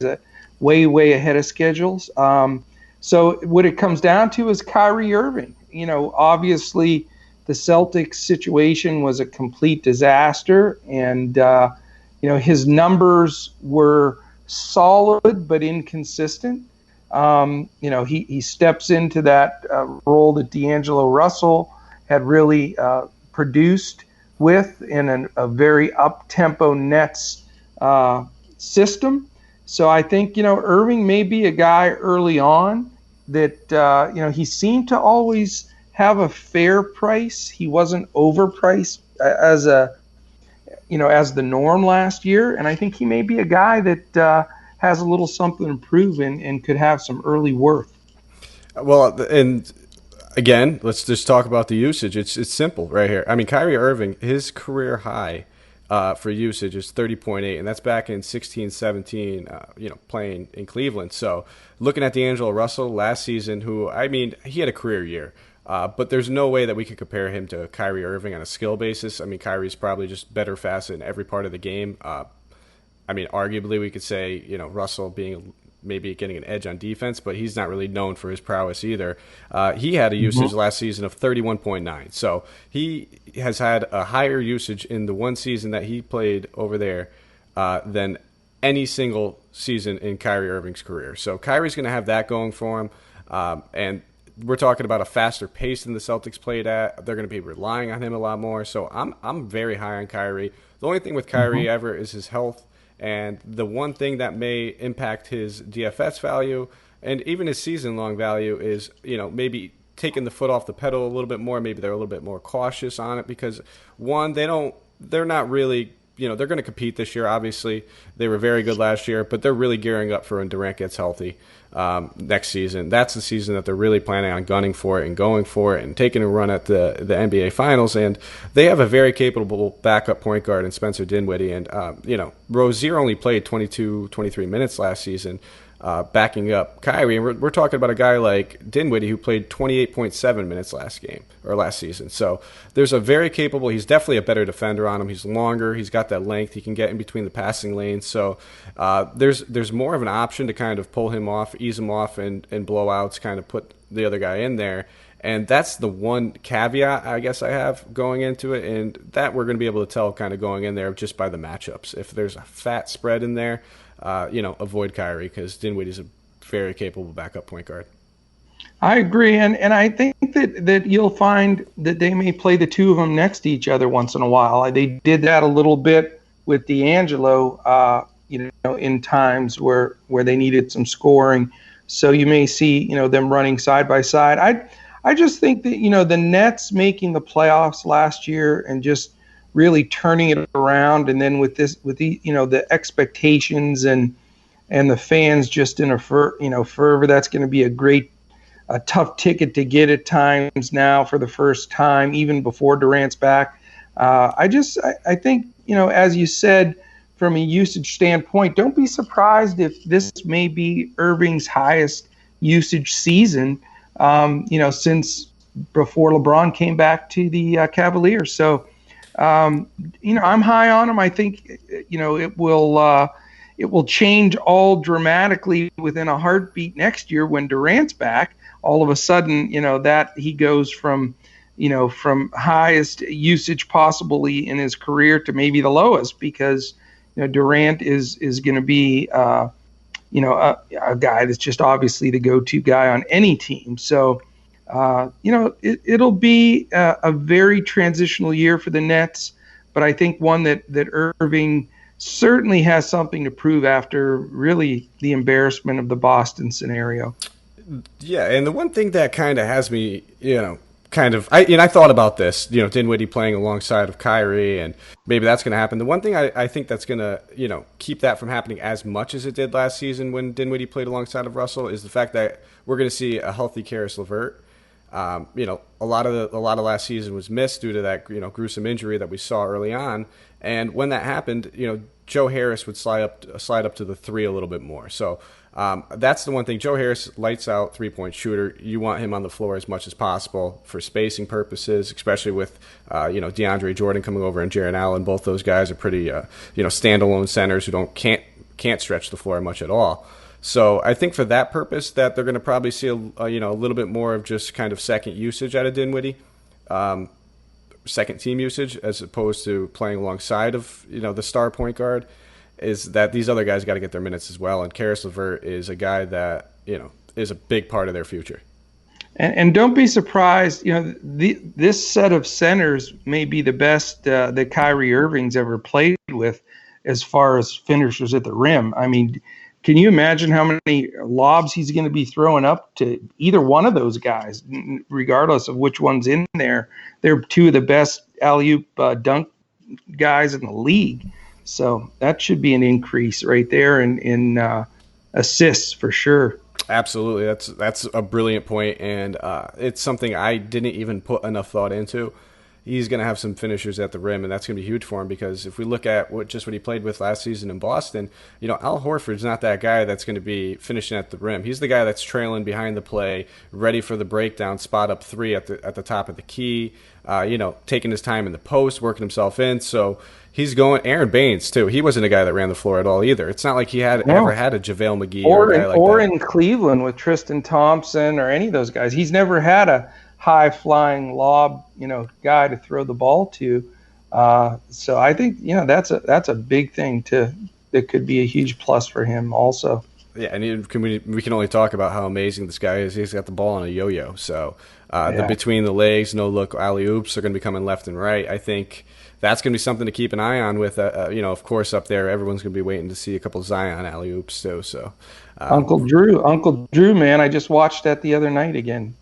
way ahead of schedules. So what it comes down to is Kyrie Irving. Obviously the Celtics situation was a complete disaster, and his numbers were solid but inconsistent. He steps into that role that D'Angelo Russell had really produced with in a very up-tempo Nets system. So I think, Irving may be a guy early on that, he seemed to always have a fair price. He wasn't overpriced as the norm last year. And I think he may be a guy that has a little something to prove and could have some early worth. Well, and again, let's just talk about the usage. It's simple right here. I mean, Kyrie Irving, his career high for usage is 30.8, and that's back in 16-17, playing in Cleveland. So looking at D'Angelo Russell last season, he had a career year, but there's no way that we could compare him to Kyrie Irving on a skill basis. I mean, Kyrie's probably just better fast in every part of the game. Arguably we could say, Russell being maybe getting an edge on defense, but he's not really known for his prowess either. He had a usage last season of 31.9. So he has had a higher usage in the one season that he played over there than any single season in Kyrie Irving's career. So Kyrie's going to have that going for him. And we're talking about a faster pace than the Celtics played at. They're going to be relying on him a lot more. So I'm very high on Kyrie. The only thing with Kyrie ever is his health. And the one thing that may impact his DFS value and even his season-long value is, maybe taking the foot off the pedal a little bit more. Maybe they're a little bit more cautious on it because, one, they're not really, they're going to compete this year, obviously. They were very good last year, but they're really gearing up for when Durant gets healthy next season. That's the season that they're really planning on gunning for it and going for it and taking a run at the NBA Finals. And they have a very capable backup point guard in Spencer Dinwiddie. And, Rozier only played 22, 23 minutes last season, backing up Kyrie. And we're talking about a guy like Dinwiddie who played 28.7 minutes last season. So there's a very capable, he's definitely a better defender on him. He's longer. He's got that length. He can get in between the passing lanes. So there's more of an option to kind of pull him off, ease him off, and blowouts, kind of put the other guy in there. And that's the one caveat I guess I have going into it, and that we're going to be able to tell kind of going in there just by the matchups. If there's a fat spread in there, avoid Kyrie because Dinwiddie's a very capable backup point guard. I agree, and I think that you'll find that they may play the two of them next to each other once in a while. They did that a little bit with D'Angelo, in times where they needed some scoring. So you may see, them running side by side. I just think that, the Nets making the playoffs last year and just really turning it around, and then with the expectations and the fans just in a fervor, that's going to be a tough ticket to get at times now for the first time, even before Durant's back. I think, as you said, from a usage standpoint, don't be surprised if this may be Irving's highest usage season, since before LeBron came back to the Cavaliers. So, I'm high on him. I think, it will change all dramatically within a heartbeat next year when Durant's back. All of a sudden, that he goes from highest usage possibly in his career to maybe the lowest, because Durant is going to be a guy that's just obviously the go-to guy on any team. So it'll be a very transitional year for the Nets, but I think one that Irving certainly has something to prove after really the embarrassment of the Boston scenario. Yeah, and the one thing that kind of has me, I thought about this, Dinwiddie playing alongside of Kyrie, and maybe that's going to happen. The one thing I think that's going to, keep that from happening as much as it did last season when Dinwiddie played alongside of Russell is the fact that we're going to see a healthy Karis LeVert. A lot of last season was missed due to that, gruesome injury that we saw early on. And when that happened, Joe Harris would slide up to the 3 a little bit more. So that's the one thing. Joe Harris, lights out 3-point shooter. You want him on the floor as much as possible for spacing purposes, especially with DeAndre Jordan coming over and Jarrett Allen. Both those guys are pretty standalone centers who can't stretch the floor much at all. So I think for that purpose that they're going to probably see a little bit more of just kind of second usage out of Dinwiddie, second team usage, as opposed to playing alongside of the star point guard, is that these other guys got to get their minutes as well. And Karis LeVert is a guy that is a big part of their future. And don't be surprised, this set of centers may be the best that Kyrie Irving's ever played with as far as finishers at the rim. I mean, can you imagine how many lobs he's going to be throwing up to either one of those guys, regardless of which one's in there? They're two of the best alley-oop dunk guys in the league. So that should be an increase right there in assists for sure. Absolutely. That's a brilliant point, and it's something I didn't even put enough thought into. He's going to have some finishers at the rim, and that's going to be huge for him, because if we look at what he played with last season in Boston, Al Horford's not that guy that's going to be finishing at the rim. He's the guy that's trailing behind the play, ready for the breakdown, spot up 3 at the top of the key, taking his time in the post, working himself in. So he's going. Aaron Baines too. He wasn't a guy that ran the floor at all either. It's not like he ever had a JaVale McGee or a guy like that. In Cleveland with Tristan Thompson or any of those guys. He's never had a high-flying lob, guy to throw the ball to. So I think, that's a big thing that could be a huge plus for him also. Yeah, and we can only talk about how amazing this guy is. He's got the ball on a yo-yo. So the between the legs, no-look alley-oops are going to be coming left and right. I think that's going to be something to keep an eye on with, of course, up there, everyone's going to be waiting to see a couple Zion alley-oops too. So Uncle Drew, man, I just watched that the other night again.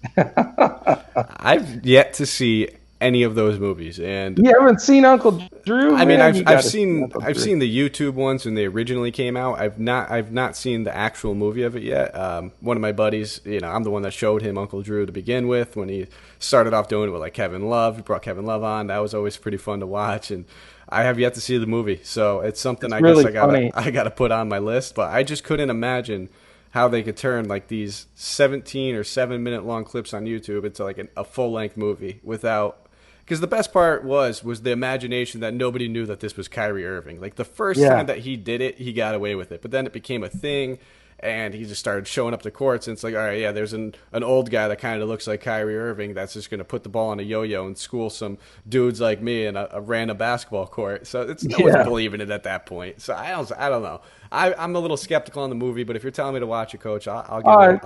I've yet to see any of those movies, and you haven't seen Uncle Drew? I mean, I've seen the YouTube ones when they originally came out. I've not seen the actual movie of it yet. One of my buddies, I'm the one that showed him Uncle Drew to begin with when he started off doing it with like Kevin Love. He brought Kevin Love on. That was always pretty fun to watch, and I have yet to see the movie, so it's something I gotta put on my list. But I just couldn't imagine how they could turn like these 17 or 7-minute long clips on YouTube into like a full-length movie without. Because the best part was the imagination that nobody knew that this was Kyrie Irving. Like the first time that he did it, he got away with it. But then it became a thing, And he just started showing up to courts, and it's like, all right, yeah, there's an old guy that kind of looks like Kyrie Irving that's just going to put the ball on a yo-yo and school some dudes like me in a random basketball court. So it's no one's believing it at that point. So I don't know. I'm a little skeptical on the movie, but if you're telling me to watch it, Coach, I'll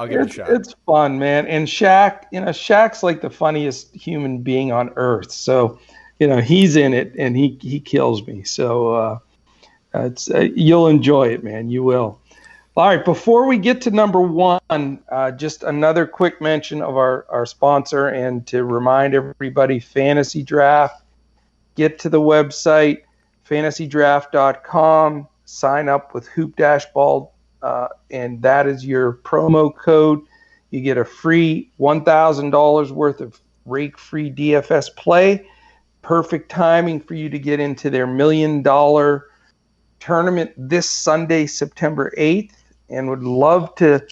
give it a shot. It's fun, man. And Shaq's like the funniest human being on earth. So, he's in it and he kills me. So you'll enjoy it, man. You will. All right, before we get to number one, just another quick mention of our sponsor, and to remind everybody, Fantasy Draft. Get to the website, fantasydraft.com, sign up with Hoop-Ball, and that is your promo code. You get a free $1,000 worth of rake-free DFS play. Perfect timing for you to get into their $1 million tournament this Sunday, September 8th. And would love to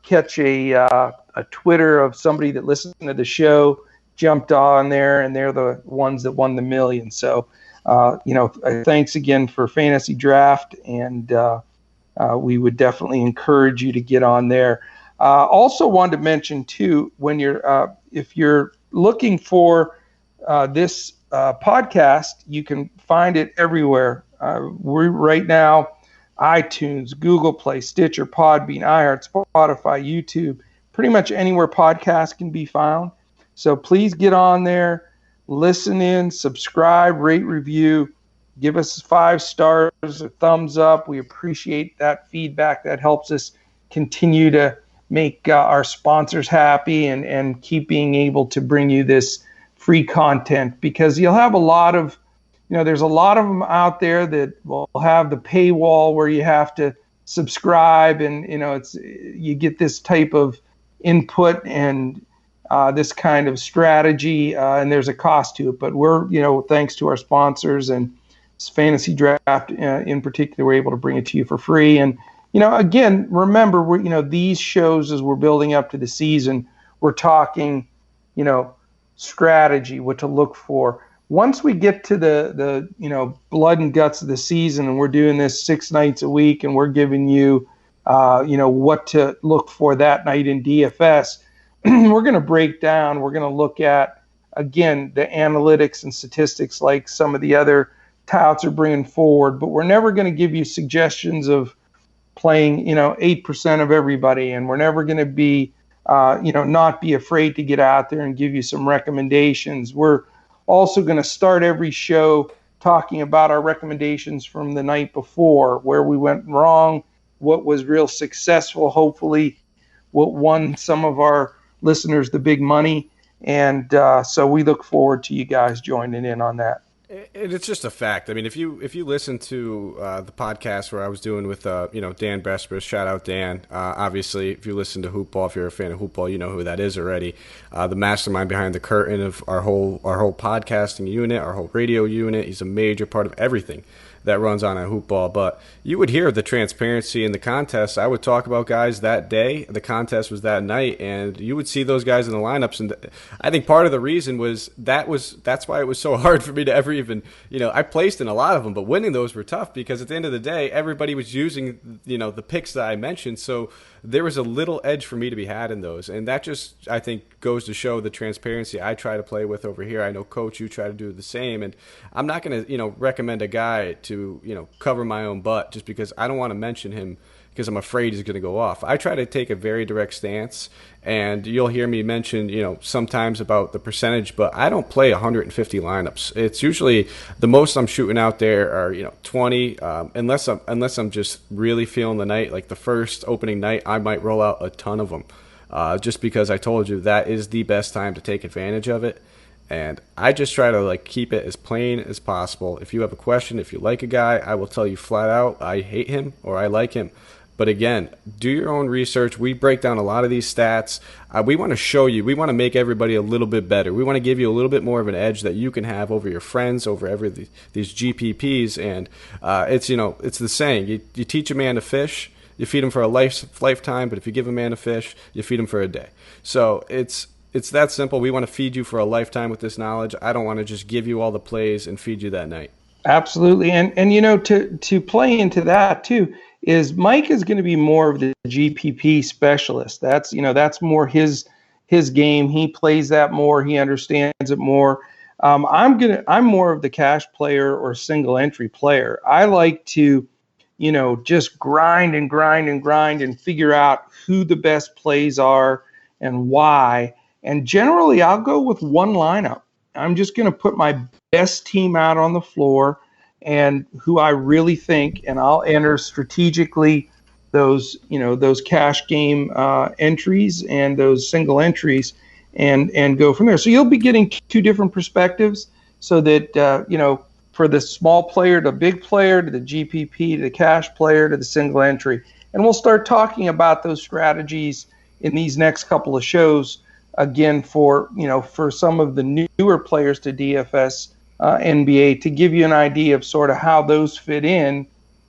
catch a Twitter of somebody that listened to the show, jumped on there, and they're the ones that won the $1 million. So, thanks again for Fantasy Draft, and we would definitely encourage you to get on there. Also wanted to mention too, when if you're looking for this podcast, you can find it everywhere. We're right now. iTunes, Google Play, Stitcher, Podbean, iHeart, Spotify, YouTube, pretty much anywhere podcasts can be found. So please get on there, listen in, subscribe, rate, review, give us 5 stars, a thumbs up. We appreciate that feedback. That helps us continue to make our sponsors happy and keep being able to bring you this free content, because you'll have a lot of there's a lot of them out there that will have the paywall where you have to subscribe, and you get this type of input and this kind of strategy, and there's a cost to it. But we're thanks to our sponsors and Fantasy Draft in particular, we're able to bring it to you for free. And again, remember, we're these shows, as we're building up to the season, we're talking strategy, what to look for. Once we get to the blood and guts of the season, and we're doing this 6 nights a week, and we're giving you what to look for that night in DFS, we're going to break down. We're going to look at, again, the analytics and statistics like some of the other touts are bringing forward, but we're never going to give you suggestions of playing 8% of everybody, and we're never going to be not be afraid to get out there and give you some recommendations. We're also going to start every show talking about our recommendations from the night before, where we went wrong, what was real successful, hopefully what won some of our listeners the big money. And so we look forward to you guys joining in on that. It's just a fact. I mean, if you listen to the podcast where I was doing with Dan Bespers, shout out Dan. Obviously, if you listen to Hoopball, if you're a fan of Hoopball, you know who that is already. The mastermind behind the curtain of our whole podcasting unit, our whole radio unit. He's a major part of everything that runs on a Hoopball. But you would hear the transparency in the contest. I would talk about guys that day. The contest was that night, and you would see those guys in the lineups. And I think part of the reason that's why it was so hard for me to ever even, I placed in a lot of them, but winning those were tough, because at the end of the day, everybody was using, the picks that I mentioned. So there was a little edge for me to be had in those. And that just, I think, goes to show the transparency I try to play with over here. I know, Coach, you try to do the same. And I'm not going to, recommend a guy to, cover my own butt just because I don't want to mention him because I'm afraid he's going to go off. I try to take a very direct stance, and you'll hear me mention, sometimes about the percentage, but I don't play 150 lineups. It's usually the most I'm shooting out there are, 20, unless I'm just really feeling the night. Like the first opening night, I might roll out a ton of them, just because I told you that is the best time to take advantage of it. And I just try to keep it as plain as possible. If you have a question, if you like a guy, I will tell you flat out, I hate him or I like him. But again, do your own research. We break down a lot of these stats. We want to show you. We want to make everybody a little bit better. We want to give you a little bit more of an edge that you can have over your friends, over these GPPs. And it's the saying: you teach a man to fish, you feed him for a lifetime. But if you give a man a fish, you feed him for a day. So it's that simple. We want to feed you for a lifetime with this knowledge. I don't want to just give you all the plays and feed you that night. Absolutely. And to play into that too, is Mike is going to be more of the GPP specialist. That's more his game. He plays that more. He understands it more. I'm more of the cash player or single entry player. I like to, just grind and grind and grind and figure out who the best plays are and why. And generally, I'll go with one lineup. I'm just going to put my best team out on the floor and who I really think, and I'll enter strategically those cash game entries and those single entries and go from there. So you'll be getting two different perspectives so that, for the small player to big player to the GPP to the cash player to the single entry. And we'll start talking about those strategies in these next couple of shows, again, for some of the newer players to DFS NBA, to give you an idea of sort of how those fit in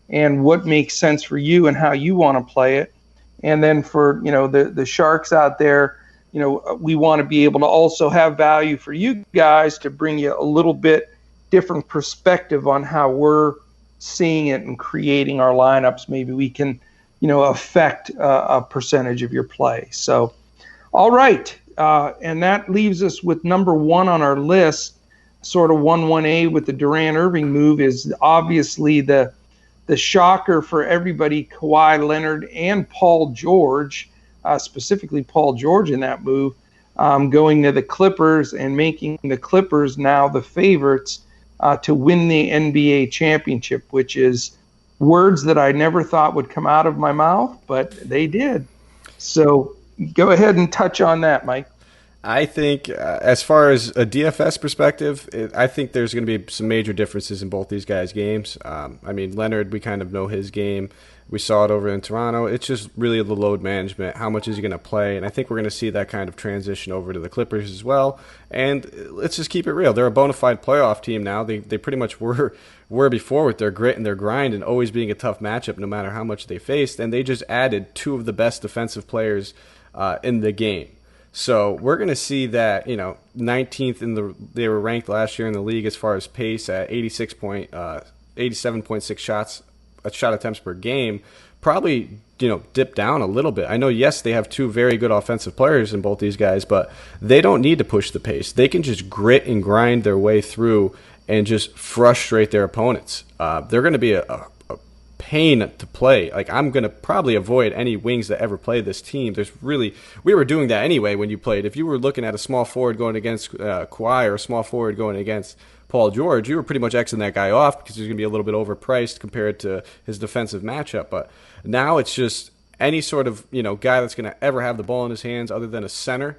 and what makes sense for you and how you want to play it. And then for, the sharks out there, we want to be able to also have value for you guys to bring you a little bit different perspective on how we're seeing it and creating our lineups. Maybe we can, affect a percentage of your play. So, all right. And that leaves us with number one on our list, sort of 1-1A with the Durant Irving move, is obviously the shocker for everybody, Kawhi Leonard and Paul George, specifically Paul George in that move, going to the Clippers and making the Clippers now the favorites to win the NBA championship, which is words that I never thought would come out of my mouth, but they did. So go ahead and touch on that, Mike. I think as far as a DFS perspective, I think there's going to be some major differences in both these guys' games. Leonard, we kind of know his game. We saw it over in Toronto. It's just really the load management. How much is he going to play? And I think we're going to see that kind of transition over to the Clippers as well. And let's just keep it real. They're a bona fide playoff team now. They pretty much were before with their grit and their grind and always being a tough matchup no matter how much they faced. And they just added two of the best defensive players in the game. So we're going to see that, 19th they were ranked last year in the league as far as pace at 87.6 shot attempts per game, probably, dip down a little bit. I know, yes, they have two very good offensive players in both these guys, but they don't need to push the pace. They can just grit and grind their way through and just frustrate their opponents. They're going to be a pain to play. Like, I'm going to probably avoid any wings that ever play this team. We were doing that anyway when you played. If you were looking at a small forward going against Kawhi or a small forward going against Paul George, you were pretty much Xing that guy off because he's going to be a little bit overpriced compared to his defensive matchup. But now it's just any sort of guy that's going to ever have the ball in his hands other than a center.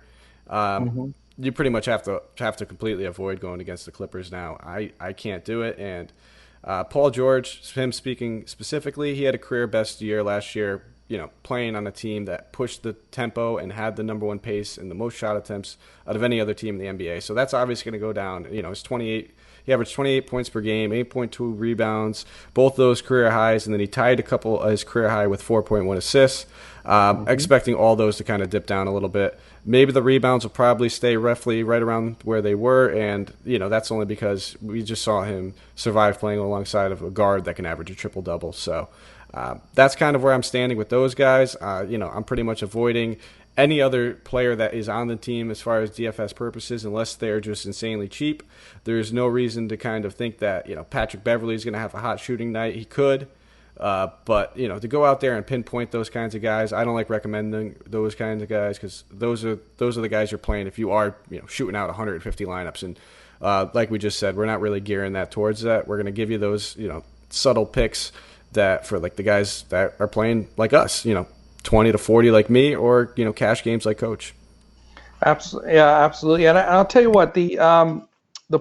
You pretty much have to completely avoid going against the Clippers now. I can't do it. And Paul George, him speaking specifically, he had a career best year last year, playing on a team that pushed the tempo and had the number one pace and the most shot attempts out of any other team in the NBA. So that's obviously going to go down. He averaged 28 points per game, 8.2 rebounds, both those career highs, and then he tied his career high with 4.1 assists. Expecting all those to kind of dip down a little bit. Maybe the rebounds will probably stay roughly right around where they were, and that's only because we just saw him survive playing alongside of a guard that can average a triple-double. So that's kind of where I'm standing with those guys. I'm pretty much avoiding any other player that is on the team as far as DFS purposes, unless they're just insanely cheap. There's no reason to kind of think that Patrick Beverley is going to have a hot shooting night. He could. But to go out there and pinpoint those kinds of guys, I don't like recommending those kinds of guys because those are the guys you're playing if you are shooting out 150 lineups. And like we just said, we're not really gearing that towards that. We're going to give you those subtle picks that for like the guys that are playing like us, 20 to 40 like me, or cash games like Coach. Absolutely, yeah, absolutely. And I'll tell you what, the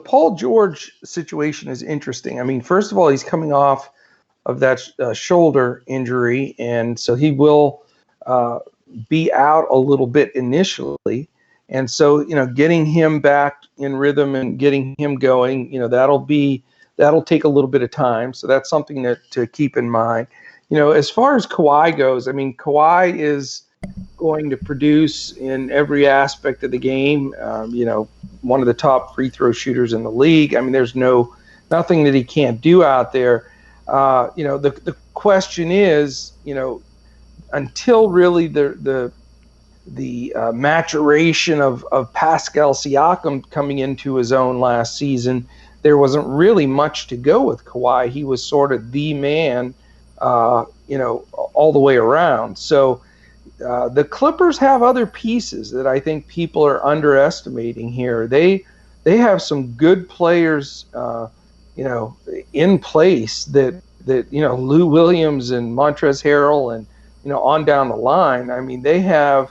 Paul George situation is interesting. I mean, first of all, he's coming off of that shoulder injury, and so he will be out a little bit initially. And so, getting him back in rhythm and getting him going, that'll take a little bit of time. So that's something to keep in mind. As far as Kawhi goes, I mean, Kawhi is going to produce in every aspect of the game. One of the top free throw shooters in the league. I mean, there's nothing that he can't do out there. The question is, until really the maturation of Pascal Siakam coming into his own last season, there wasn't really much to go with Kawhi. He was sort of the man, all the way around. So the Clippers have other pieces that I think people are underestimating here. They have some good players, in place that Lou Williams and Montrezl Harrell and on down the line. I mean, they have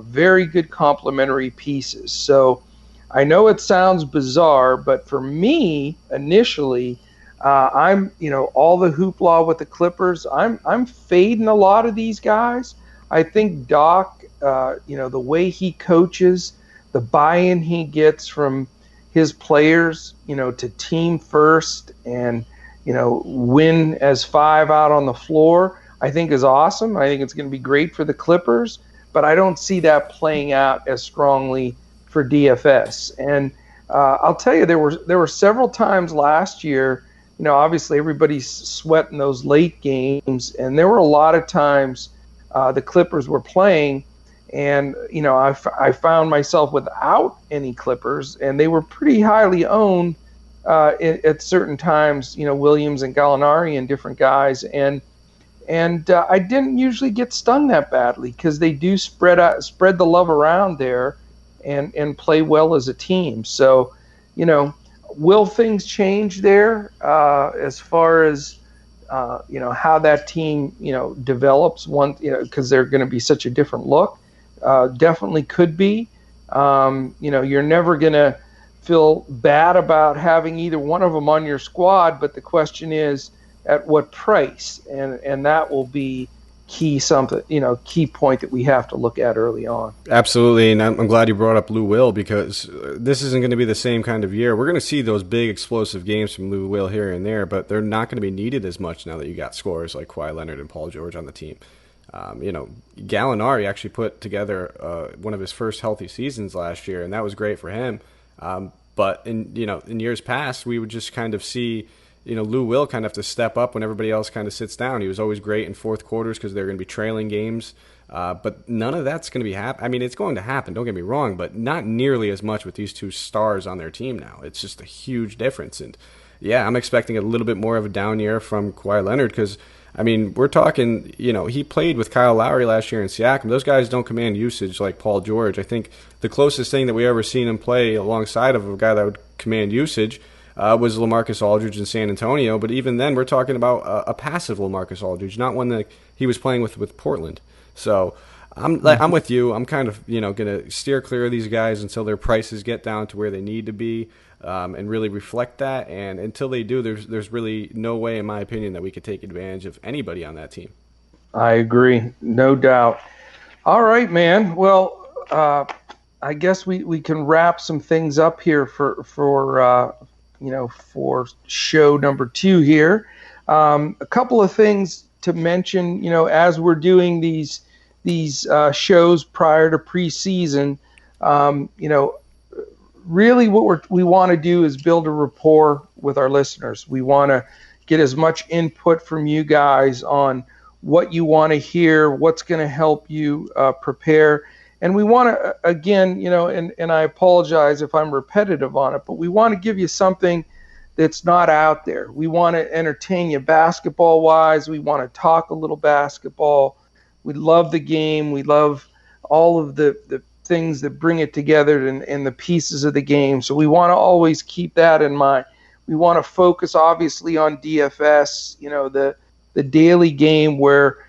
very good complementary pieces. So I know it sounds bizarre, but for me, initially, I'm all the hoopla with the Clippers. I'm fading a lot of these guys. I think Doc, the way he coaches, the buy-in he gets from his players, to team first and win as five out on the floor, I think is awesome. I think it's going to be great for the Clippers, but I don't see that playing out as strongly for DFS. And I'll tell you, there were several times last year, obviously everybody's sweating those late games, and there were a lot of times the Clippers were playing, and I found myself without any Clippers, and they were pretty highly owned at certain times, Williams and Gallinari and different guys, and I didn't usually get stung that badly because they do spread the love around there and play well as a team. So, will things change there as far as how that team develops one, because they're going to be such a different look? Definitely could be. You're never going to feel bad about having either one of them on your squad, but the question is at what price, and that will be key point that we have to look at early on. Absolutely, and I'm glad you brought up Lou Will, because this isn't going to be the same kind of year. We're going to see those big explosive games from Lou Will here and there, but they're not going to be needed as much now that you got scorers like Kawhi Leonard and Paul George on the team. Gallinari actually put together one of his first healthy seasons last year, and that was great for him. But in years past, we would just kind of see Lou Will kind of have to step up when everybody else kind of sits down. He was always great in fourth quarters because they're going to be trailing games. But none of that's going to be happening. I mean, it's going to happen, don't get me wrong, but not nearly as much with these two stars on their team now. It's just a huge difference. And, yeah, I'm expecting a little bit more of a down year from Kawhi Leonard because, I mean, we're talking, he played with Kyle Lowry last year in Siakam. Those guys don't command usage like Paul George. I think the closest thing that we ever seen him play alongside of a guy that would command usage was LaMarcus Aldridge in San Antonio, but even then we're talking about a passive LaMarcus Aldridge, not one that he was playing with Portland. So I'm with you. I'm kind of going to steer clear of these guys until their prices get down to where they need to be and really reflect that. And until they do, there's really no way, in my opinion, that we could take advantage of anybody on that team. I agree, no doubt. All right, man. Well, I guess we can wrap some things up here for show number 2 here. A couple of things to mention, as we're doing these shows prior to preseason, really what we want to do is build a rapport with our listeners. We want to get as much input from you guys on what you want to hear, what's going to help you prepare. And we want to, again, and I apologize if I'm repetitive on it, but we want to give you something that's not out there. We want to entertain you basketball-wise. We want to talk a little basketball. We love the game. We love all of the things that bring it together and the pieces of the game. So we want to always keep that in mind. We want to focus, obviously, on DFS, the daily game where,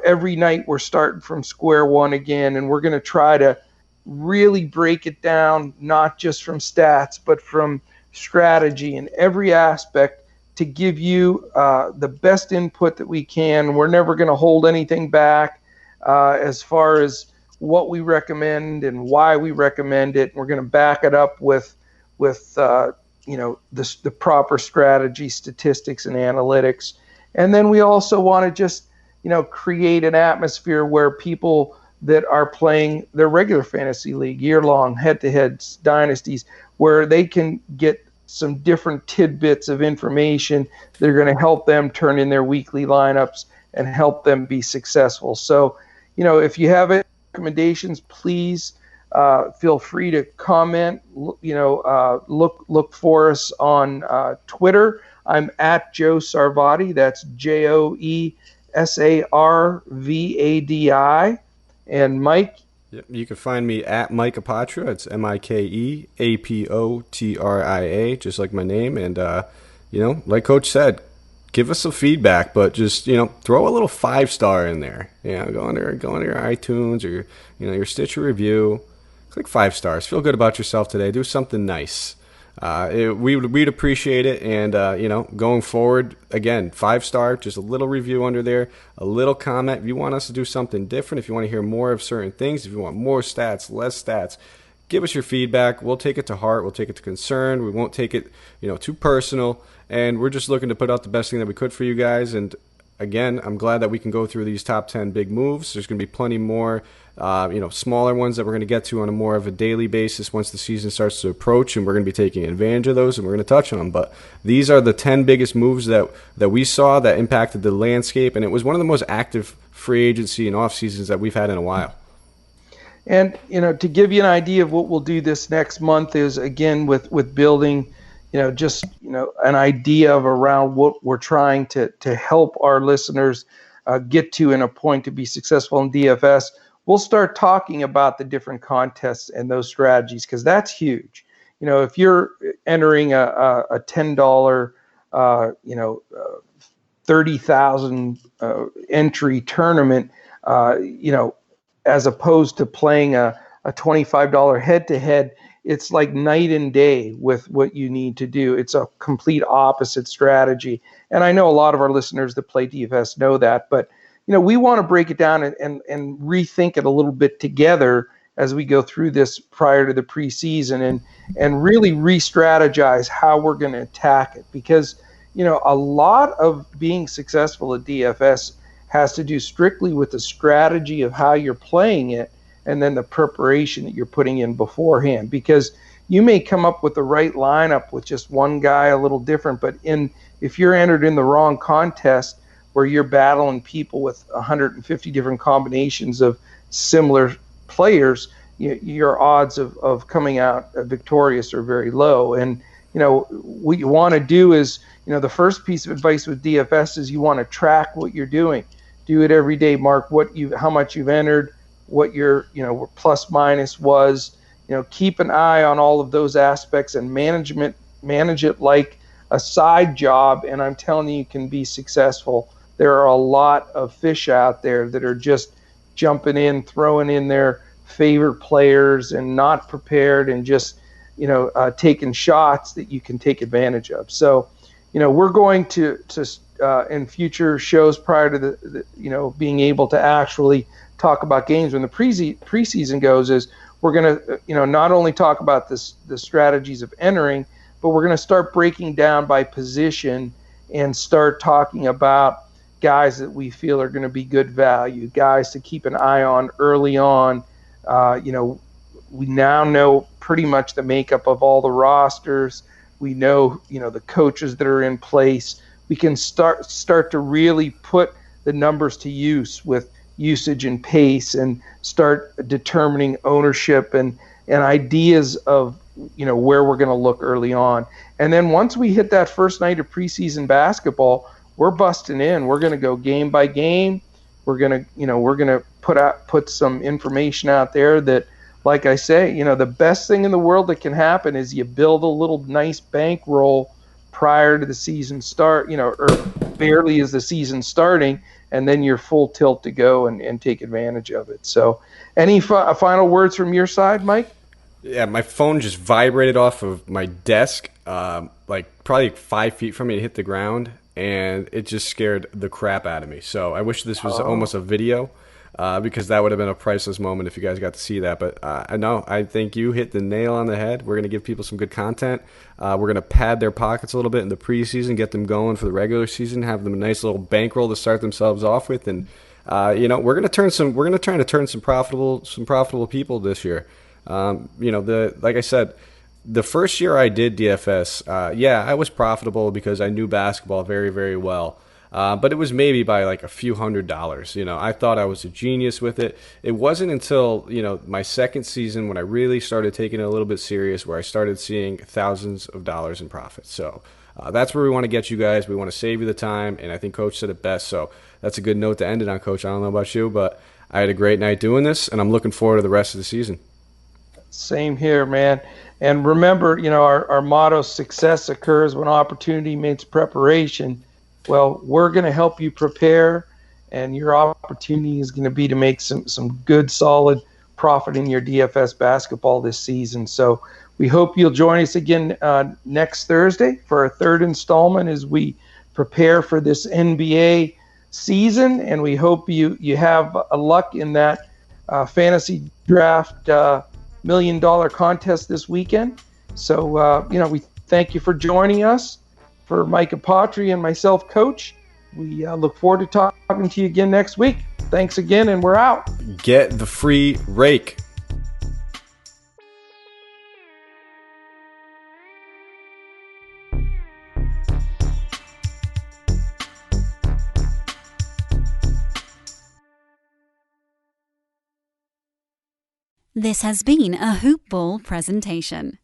every night we're starting from square one again, and we're going to try to really break it down, not just from stats, but from strategy in every aspect to give you the best input that we can. We're never going to hold anything back as far as what we recommend and why we recommend it. We're going to back it up with the proper strategy, statistics, and analytics. And then we also want to just create an atmosphere where people that are playing their regular fantasy league, year-long, head-to-heads, dynasties, where they can get some different tidbits of information that are going to help them turn in their weekly lineups and help them be successful. So, if you have any recommendations, please feel free to comment. Look for us on Twitter. I'm at Joe Sarvadi. That's JoeSarvadi. And Mike? Yep, you can find me at Mike Apotria. It's MikeApotria, just like my name. And, like Coach said, give us some feedback, but just, throw a little 5-star in there. Go into your iTunes or, your Stitcher review. Click 5 stars. Feel good about yourself today. Do something nice. We'd appreciate it. And, going forward, again, 5-star, just a little review under there, a little comment. If you want us to do something different, if you want to hear more of certain things, if you want more stats, less stats, give us your feedback. We'll take it to heart. We'll take it to concern. We won't take it, too personal. And we're just looking to put out the best thing that we could for you guys. And again, I'm glad that we can go through these top 10 big moves. There's going to be plenty more, smaller ones that we're going to get to on a more of a daily basis once the season starts to approach, and we're going to be taking advantage of those, and we're going to touch on them. But these are the 10 biggest moves that we saw that impacted the landscape, and it was one of the most active free agency and off seasons that we've had in a while. And, to give you an idea of what we'll do this next month is, again, with building an idea of around what we're trying to help our listeners get to in a point to be successful in DFS. We'll start talking about the different contests and those strategies, because that's huge. If you're entering a $10, 30,000 entry tournament, as opposed to playing a $25 head-to-head, it's like night and day with what you need to do. It's a complete opposite strategy. And I know a lot of our listeners that play DFS know that, but we want to break it down and rethink it a little bit together as we go through this prior to the preseason and really re-strategize how we're going to attack it. Because, a lot of being successful at DFS has to do strictly with the strategy of how you're playing it and then the preparation that you're putting in beforehand. Because you may come up with the right lineup with just one guy a little different, but if you're entered in the wrong contest where you're battling people with 150 different combinations of similar players, your odds of coming out victorious are very low. And what you want to do is, the first piece of advice with DFS is you want to track what you're doing. Do it every day. Mark how much you've entered, what your plus minus was. Keep an eye on all of those aspects and manage it like a side job. And I'm telling you can be successful. There are a lot of fish out there that are just jumping in, throwing in their favorite players and not prepared and just, taking shots that you can take advantage of. So, we're going to in future shows prior to the being able to actually talk about games when the preseason goes is we're going to, not only talk about the strategies of entering, but we're going to start breaking down by position and start talking about guys that we feel are going to be good value, guys to keep an eye on early on. We now know pretty much the makeup of all the rosters. We know, the coaches that are in place. We can start to really put the numbers to use with usage and pace and start determining ownership and ideas of, where we're going to look early on. And then once we hit that first night of preseason basketball, we're busting in. We're going to go game by game. We're going to put some information out there that, like I say, the best thing in the world that can happen is you build a little nice bankroll prior to the season start, or barely as the season starting, and then you're full tilt to go and take advantage of it. So any final words from your side, Mike? Yeah, my phone just vibrated off of my desk, probably 5 feet from me. It hit the ground, and it just scared the crap out of me. So I wish this was almost a video, because that would have been a priceless moment if you guys got to see that. But I think you hit the nail on the head. We're going to give people some good content. We're going to pad their pockets a little bit in the preseason, get them going for the regular season, have them a nice little bankroll to start themselves off with, and we're going to try to turn some profitable people this year. Like I said, the first year I did DFS, I was profitable because I knew basketball very, very well. But it was maybe by like a few $100s. I thought I was a genius with it. It wasn't until, my second season when I really started taking it a little bit serious where I started seeing thousands of dollars in profit. So that's where we want to get you guys. We want to save you the time, and I think Coach said it best. So that's a good note to end it on, Coach. I don't know about you, but I had a great night doing this, and I'm looking forward to the rest of the season. Same here, man. And remember, our motto, success occurs when opportunity meets preparation. Well, we're going to help you prepare, and your opportunity is going to be to make some good, solid profit in your DFS basketball this season. So we hope you'll join us again next Thursday for our third installment as we prepare for this NBA season, and we hope you have a luck in that fantasy draft $1 million contest this weekend. So, we thank you for joining us. For Micah Patry and myself, Coach, we look forward to talking to you again next week. Thanks again, and we're out. Get the free rake. This has been a Hoop Ball presentation.